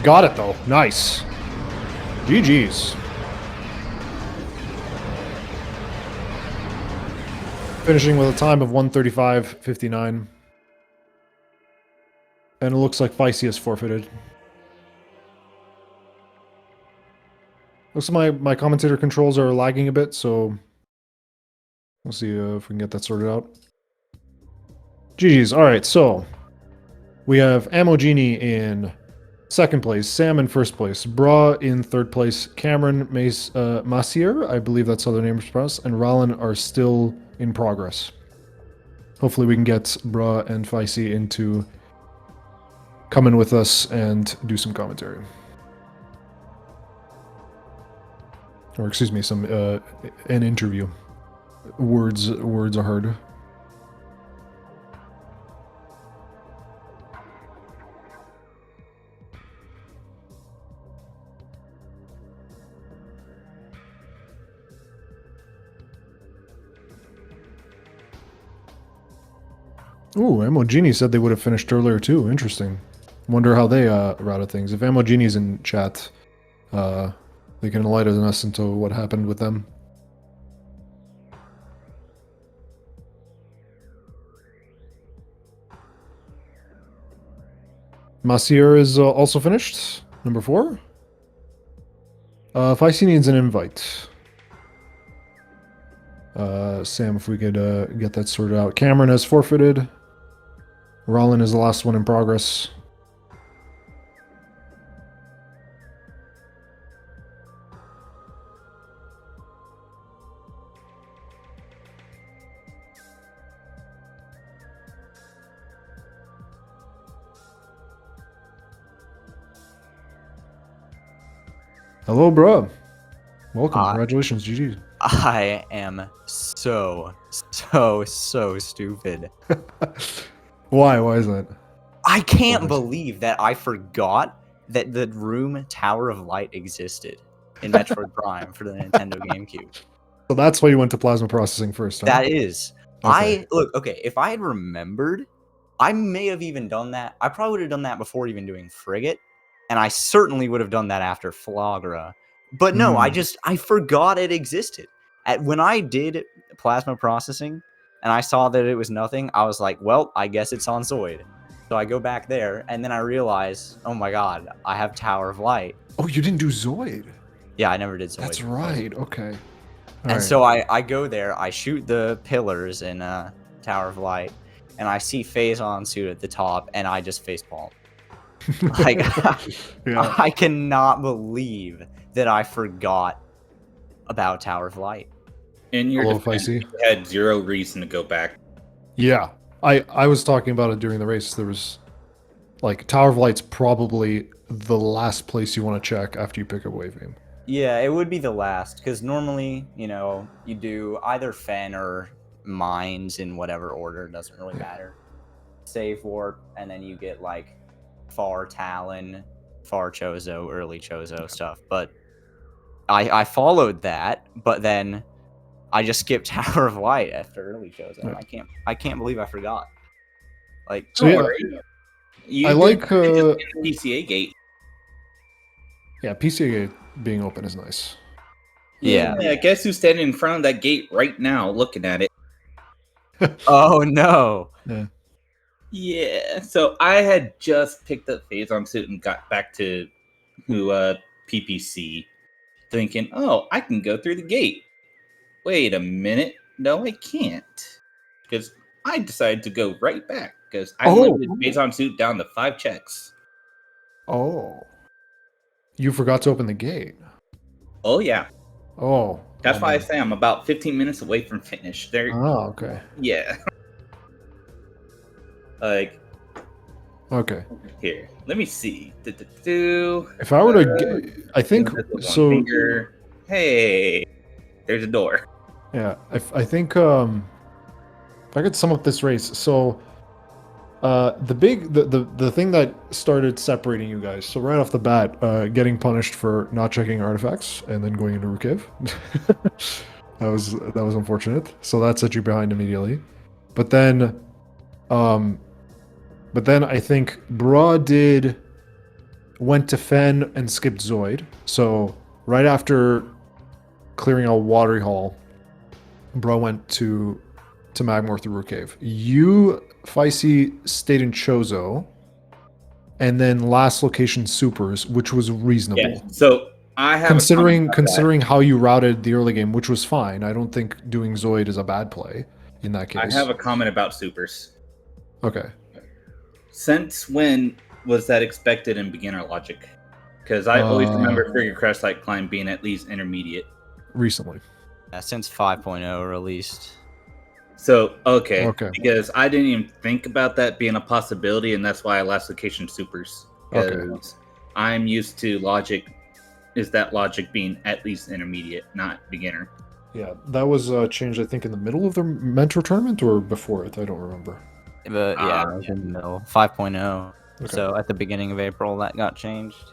Got it though, nice. GG's. Finishing with a time of 1:35.59. And it looks like Feisty is forfeited. Looks like my commentator controls are lagging a bit, so we'll see if we can get that sorted out. GG's. Alright, so we have Ammo Genie in second place, Sam in first place, Bra in third place, Cameron Massier, I believe that's how their name is pronounced, and Rallen are still in progress. Hopefully we can get Bra and Feisty into coming with us and do some commentary. Or excuse me, an interview. Words are hard. Ooh, Ammo Genie said they would have finished earlier too. Interesting. Wonder how they routed things. If Ammo Genie's in chat, they can enlighten us into what happened with them. Massier is also finished. Number 4. Feisty needs an invite. Sam, if we could get that sorted out. Cameron has forfeited. Rollin is the last one in progress. Hello, bro. Welcome. Congratulations, GG. I am so stupid. Why? Why is that? I can't believe that I forgot that the room Tower of Light existed in Metroid Prime for the Nintendo GameCube. So that's why you went to plasma processing first, huh? That is. Okay. Okay, if I had remembered, I may have even done that. I probably would have done that before even doing Frigate, and I certainly would have done that after Flagra. But no, I forgot it existed. When I did plasma processing and I saw that it was nothing, I was like, well, I guess it's on Zoid. So I go back there, and then I realize, oh my god, I have Tower of Light. Oh, you didn't do Zoid. Yeah, I never did Zoid. That's right. Okay. And so I go there, I shoot the pillars in Tower of Light, and I see Phazon suit at the top, and I just facepalm. Like, Yeah. I cannot believe that I forgot about Tower of Light. In your Hello, defense, Feisty. you had zero reason to go back. Yeah. I was talking about it during the race. There was like Tower of Light's probably the last place you want to check after you pick up Wave Aim. Yeah, it would be the last, because normally, you do either Fen or Mines in whatever order, doesn't really matter. Save Warp, and then you get, like, Far Talon, Far Chozo, early Chozo stuff. But I followed that, but then I just skipped Tower of Light after early Chozo. Yeah. I can't believe I forgot. Like, So yeah, I like PCA gate. Yeah, PCA being open is nice. Yeah. Guess who's standing in front of that gate right now, looking at it? Oh no. Yeah. Yeah. So I had just picked up Phazon suit and got back to PPC, thinking, "Oh, I can go through the gate." Wait a minute. No, I can't, because I decided to go right back because I limited Phazon suit down to 5 checks. Oh. You forgot to open the gate. Oh yeah. Oh. That's why I say I'm about 15 minutes away from finish. There. Oh, okay. Yeah. Like. Okay. Here, let me see. If I were to, I think so. Finger. Hey, there's a door. Yeah, I think if I could sum up this race, so the thing that started separating you guys, so right off the bat, getting punished for not checking artifacts and then going into Root Cave. that was unfortunate. So that set you behind immediately. But then I think Bra went to Fen and skipped Zoid. So right after clearing out Watery Hall, Bra went to Magmore through Root Cave. You, Feisty, stayed in Chozo, and then last location Supers, which was reasonable. Yeah. So I have considering how you routed the early game, which was fine. I don't think doing Zoid is a bad play in that case. I have a comment about Supers. Okay. Since when was that expected in beginner logic? Because I always remember Figure Crash Light Climb being at least intermediate. Recently. Yeah, since 5.0 released. So, okay. Because I didn't even think about that being a possibility, and that's why I last location Supers. Because I'm used to logic being at least intermediate, not beginner. Yeah, that was changed, I think, in the middle of the Mentor tournament or before it. I don't remember. But yeah, it was in the middle. 5.0. Okay. So at the beginning of April, that got changed.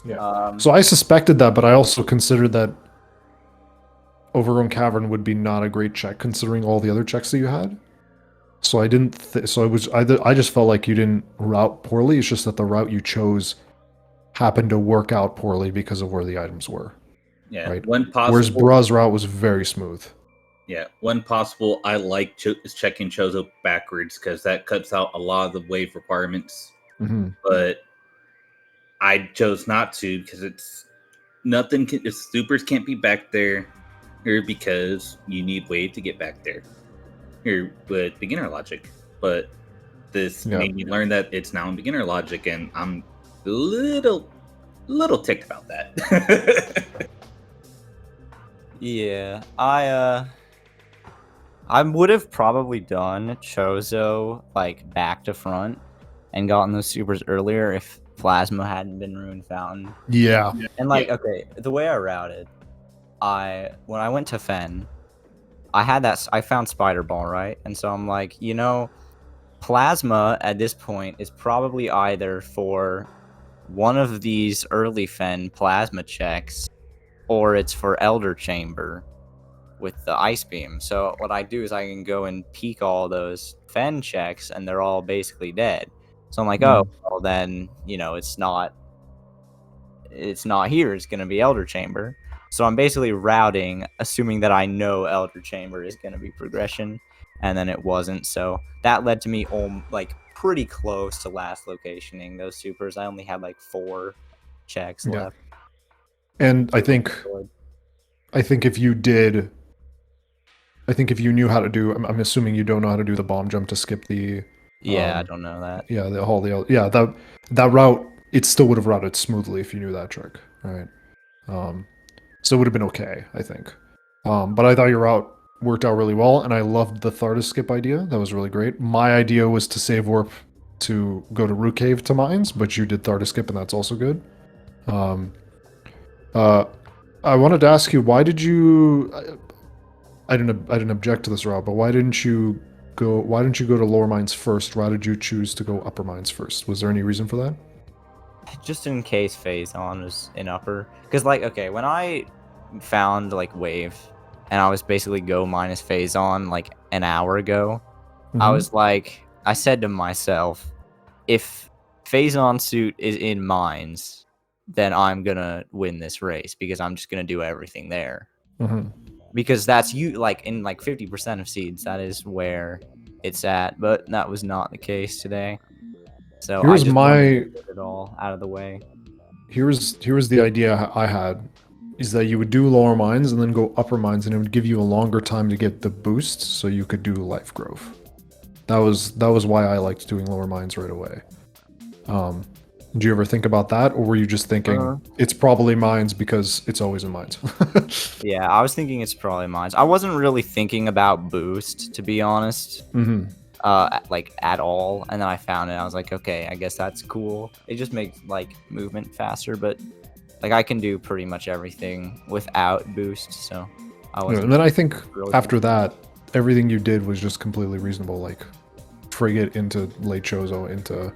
Yeah. So I suspected that, but I also considered that Overgrown Cavern would be not a great check considering all the other checks that you had. So I didn't. I just felt like you didn't route poorly. It's just that the route you chose happened to work out poorly because of where the items were. Yeah. Right. Whereas Bra's route was very smooth. Yeah. When possible, I like checking Chozo backwards because that cuts out a lot of the wave requirements. Mm-hmm. But I chose not to because it's nothing. Supers can't be back there. Or because you need wave to get back there. Here with beginner logic. But this made me learn that it's now in beginner logic, and I'm a little ticked about that. Yeah. I would have probably done Chozo like back to front and gotten those supers earlier if Plasma hadn't been Rune Fountain. Yeah. And okay, the way I routed, when I went to Fen, I found Spider Ball, right? And so I'm like, Plasma at this point is probably either for one of these early Fen plasma checks, or it's for Elder Chamber with the Ice Beam. So what I do is I can go and peek all those Fen checks, and they're all basically dead. So I'm like, oh, well then, you know, it's not here. It's gonna be Elder Chamber. So I'm basically routing, assuming that I know Elder Chamber is gonna be progression, and then it wasn't. So that led to me like pretty close to last locationing those supers. I only had like 4 checks Yeah. left. And I think if you did, I think if you knew how to do, I'm assuming you don't know how to do the bomb jump to skip the. Yeah, I don't know that. Yeah, that route, it still would have routed smoothly if you knew that trick, right? So it would have been okay, I think. But I thought your route worked out really well, and I loved the Thardus skip idea. That was really great. My idea was to save warp to go to Root Cave to mines, but you did Thardus skip, and that's also good. I wanted to ask you, why did you? I didn't object to this route, but why didn't you go to lower mines first? Why did you choose to go upper mines first? Was there any reason for that? Just in case phase on was in upper, because like, okay, when I found like wave and I was basically go minus phase on like an hour ago, I was like, I said to myself, if phase on suit is in mines, then I'm gonna win this race because I'm just gonna do everything there. Because that's like in like 50% of seeds, that is where it's at, but that was not the case today. So I just wanted to get it all out of the way. Here's the idea I had, is that you would do lower mines and then go upper mines, and it would give you a longer time to get the boosts, so you could do life growth. That was why I liked doing lower mines right away. Did you ever think about that, or were you just thinking it's probably mines because it's always in mines? Yeah, I was thinking it's probably mines. I wasn't really thinking about boost, to be honest. Like at all. And then I found it. I was like, okay, I guess that's cool. It just makes like movement faster, but like I can do pretty much everything without boost. So I wasn't. And then I think really after that, everything you did was just completely reasonable. Like frigate into late Chozo into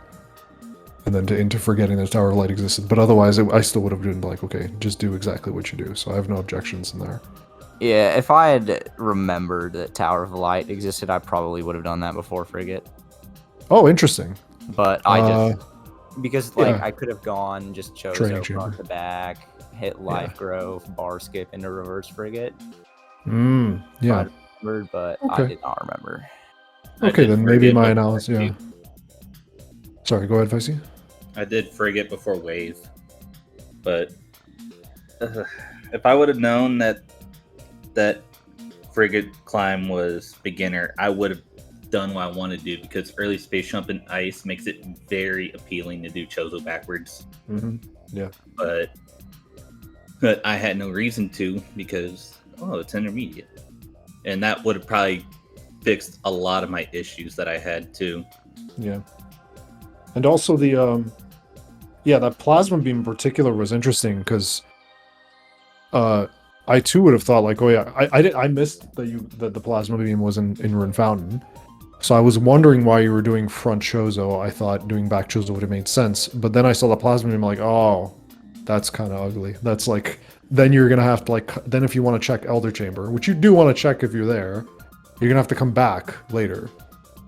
forgetting that Tower of Light existed. But otherwise, I still would have been like, okay, just do exactly what you do. So I have no objections in there. Yeah, if I had remembered that Tower of Light existed, I probably would have done that before Frigate. Oh, interesting. But I just, because like yeah. I could have gone just Chozo front to back, hit life growth, bar skip into reverse Frigate. Yeah. I remembered, but I did not remember. Okay, then maybe my analysis. Yeah. Sorry, go ahead, Vicey. I did Frigate before Wave, but if I would have known that Frigate climb was beginner, I would have done what I want to do, because early space jump in ice makes it very appealing to do Chozo backwards. Yeah. But I had no reason to, because it's intermediate, and that would have probably fixed a lot of my issues that I had too. Yeah. And also the that plasma beam in particular was interesting, because I too would have thought like, oh yeah, I missed that the plasma beam was in Rune Fountain, so I was wondering why you were doing front Chozo. I thought doing back Chozo would have made sense, but then I saw the plasma beam, like, oh, that's kind of ugly. That's like, then you're gonna have to like, then if you want to check Elder Chamber, which you do want to check if you're there, you're gonna have to come back later,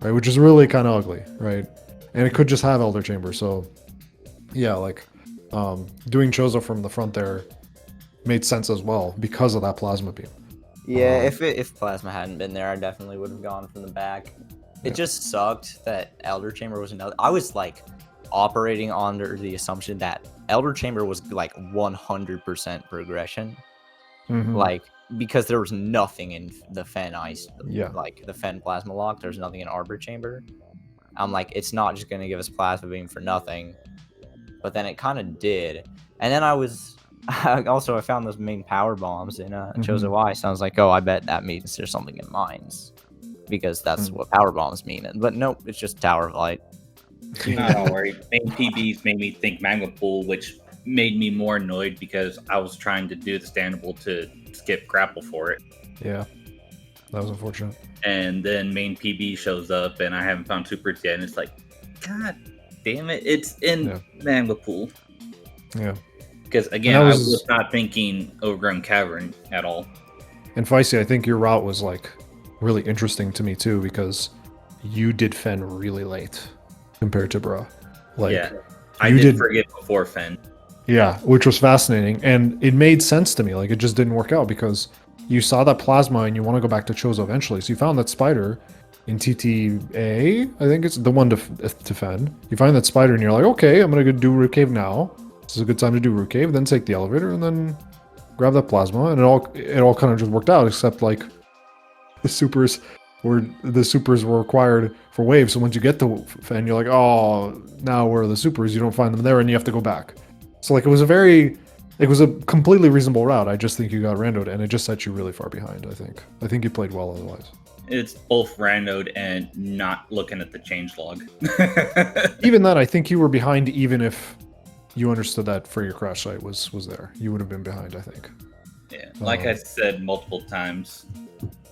right? Which is really kind of ugly, right? And it could just have Elder Chamber, so yeah, like doing Chozo from the front there made sense as well because of that plasma beam. Yeah, if plasma hadn't been there, I definitely would have gone from the back. It just sucked that Elder Chamber was another. I was like operating under the assumption that Elder Chamber was like 100% progression, like because there was nothing in the Fen Ice, like the Fen Plasma Lock. There's nothing in Arbor Chamber. I'm like, it's not just gonna give us plasma beam for nothing. But then it kind of did, and then I found those main power bombs in Chozo Ice. I was like, oh, I bet that means there's something in mines, because that's what power bombs mean. But nope, it's just Tower of Light. No, don't worry. Main PBs made me think Magma Pool, which made me more annoyed because I was trying to do the standable to skip grapple for it. Yeah, that was unfortunate. And then main PB shows up, and I haven't found supers yet, and it's like, God damn it, it's in Magma Pool. Yeah. Because again, that I was- was not thinking Overgrown Cavern at all. And Feisty, I think your route was like really interesting to me too, because you did Fen really late compared to Bra. Like, Yeah, I you did forget before Fen. Yeah, which was fascinating, and it made sense to me. Like, it just didn't work out because you saw that plasma and you want to go back to Chozo eventually. So you found that spider in TTA, I think it's the one to Fen. You find that spider and you're like, okay, I'm gonna go do Root Cave now. This is a good time to do Root Cave. Then take the elevator and then grab that plasma, and it all kind of just worked out, except like the supers were required for waves. So once you get to Fen, you're like, oh, now where are the supers? You don't find them there, and you have to go back. So like it was a completely reasonable route. I just think you got randoed, and it just set you really far behind. I think you played well otherwise. It's both randoed and not looking at the changelog. Even that, I think you were behind, even if you understood that for your crash site was there. You would have been behind, I think. Yeah, like I said multiple times,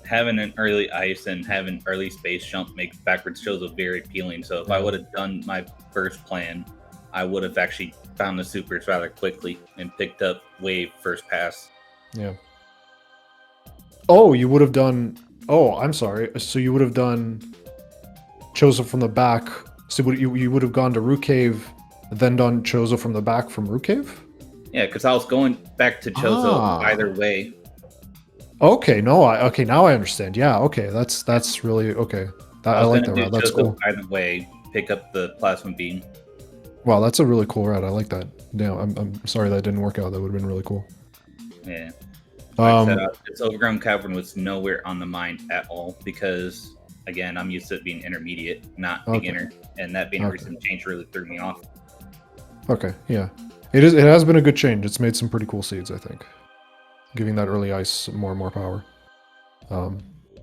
having an early ice and having early space jump makes backwards Chozo very appealing. So if I would have done my first plan, I would have actually found the supers rather quickly and picked up wave first pass. Yeah. Oh, you would have done. Oh, I'm sorry. So you would have done Chozo from the back. So you would have gone to Root Cave, then done Chozo from the back from Root Cave? Yeah, because I was going back to Chozo either way. Okay, okay, now I understand. Yeah, okay, that's really okay. I like that route. That's cool. Either way, pick up the plasma beam. Wow, that's a really cool route. I like that. Damn, I'm sorry that didn't work out. That would have been really cool. Yeah. Like I said, this Overgrown Cavern was nowhere on the mind at all because, again, I'm used to it being intermediate, not beginner, and that being a recent change really threw me off. Okay, yeah, it has been a good change. It's made some pretty cool seeds, I think, giving that early ice more and more power.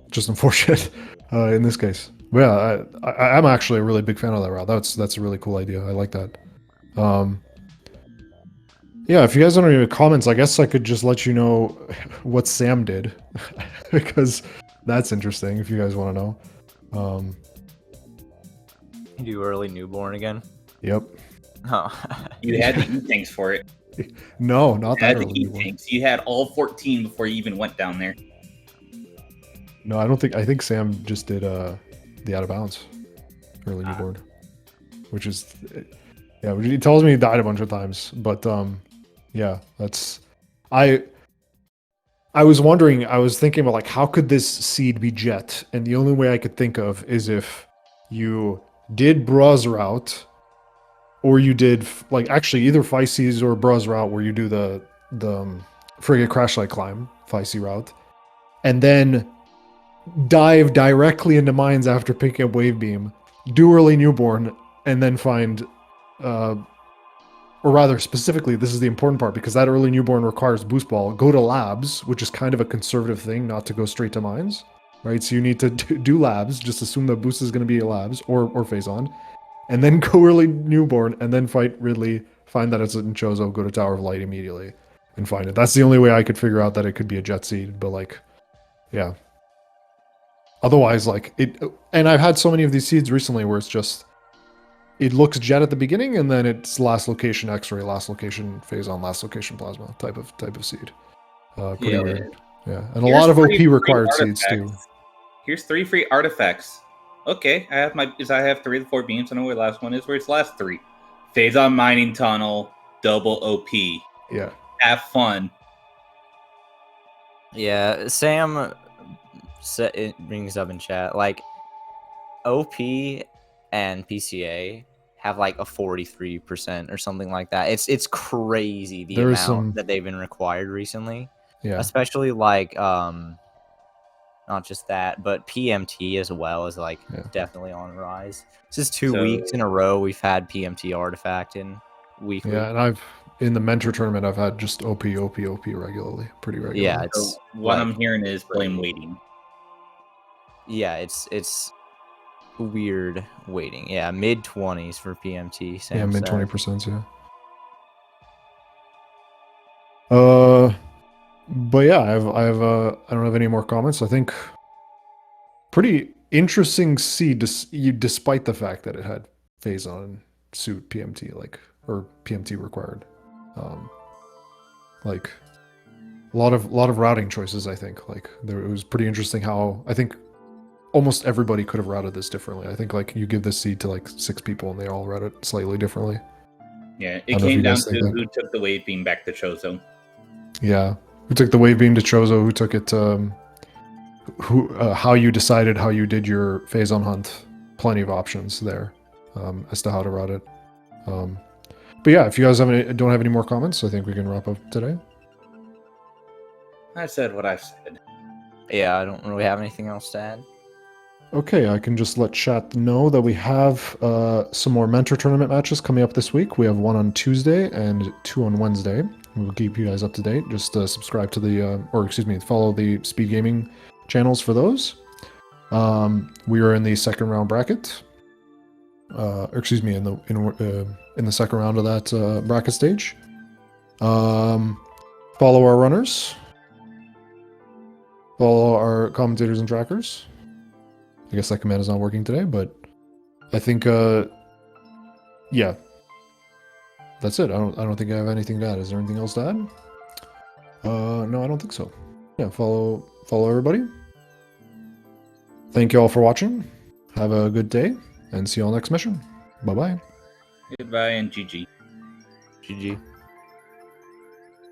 Just unfortunate in this case. But yeah, I'm actually a really big fan of that route. That's a really cool idea. I like that. Yeah, if you guys don't have any comments, I guess I could just let you know what Sam did. Because that's interesting if you guys want to know. You do early newborn again? Yep. Oh. You had the E-tanks for it. No, not that early. You had the E-tanks. You had all 14 before you even went down there. No, I think Sam just did the out of bounds early newborn. Which is... Yeah, he tells me he died a bunch of times, but yeah, that's I was wondering, I was thinking about like how could this seed be jet, and the only way I could think of is if you did Bra's route, or you did like actually either Feisties or Bra's route where you do the frigate crash light climb, Feisty route, and then dive directly into mines after picking up wave beam, do early newborn, and then find or rather specifically, this is the important part because that early newborn requires boost ball. Go to labs, which is kind of a conservative thing, not to go straight to mines, right? So you need to do labs. Just assume the boost is going to be labs or phase on, and then go early newborn, and then fight Ridley. Find that it's in Chozo. Go to Tower of Light immediately, and find it. That's the only way I could figure out that it could be a jet seed. But like, yeah. Otherwise, like it, and I've had so many of these seeds recently where it's just. It looks jet at the beginning, and then it's last location X-ray, last location phase on, last location plasma type of seed. Pretty weird. Yeah, and a lot of OP required seeds too. Here's 3 free artifacts. Okay, I have 3 of the 4 beams. I know where the last one is. Where's the last 3? Phase on mining tunnel, double OP. Yeah. Have fun. Yeah, Sam it brings up in chat like OP and PCA have like a 43% or something like that. It's crazy the amount that they've been required recently. Yeah. Especially like not just that, but PMT as well is like definitely on the rise. This is 2 weeks in a row we've had PMT artifact in weekly. Yeah, and in the mentor tournament I've had just OP regularly, pretty regularly. Yeah, it's so what I'm hearing is blame waiting. Yeah, it's weird waiting. Yeah, mid 20s for PMT. Sam yeah, mid 20%. Yeah. But yeah, I don't have any more comments. I think pretty interesting seed, despite the fact that it had phase on suit PMT or PMT required. Like a lot of routing choices. I think like it was pretty interesting how I think almost everybody could have routed this differently. I think like you give this seed to like 6 people and they all route it slightly differently. Yeah, I it don't know if came you down guys to think that. who took the wave beam back to Chozo. Yeah, who took the wave beam to Chozo? Who took it? How you decided how you did your phase on hunt? Plenty of options there as to how to route it. But yeah, if you guys don't have any more comments, I think we can wrap up today. I said what I said. Yeah, I don't really have anything else to add. Okay, I can just let chat know that we have some more mentor tournament matches coming up this week. We have one on Tuesday and 2 on Wednesday. We'll keep you guys up to date. Just subscribe to the, follow the SpeedGaming channels for those. We are in the second round bracket. In the second round of that bracket stage. Follow our runners. Follow our commentators and trackers. I guess that command is not working today, but I think yeah. That's it. I don't think I have anything to add. Is there anything else to add? No, I don't think so. Yeah, follow everybody. Thank you all for watching. Have a good day and see you all next mission. Bye-bye. Goodbye and GG. GG.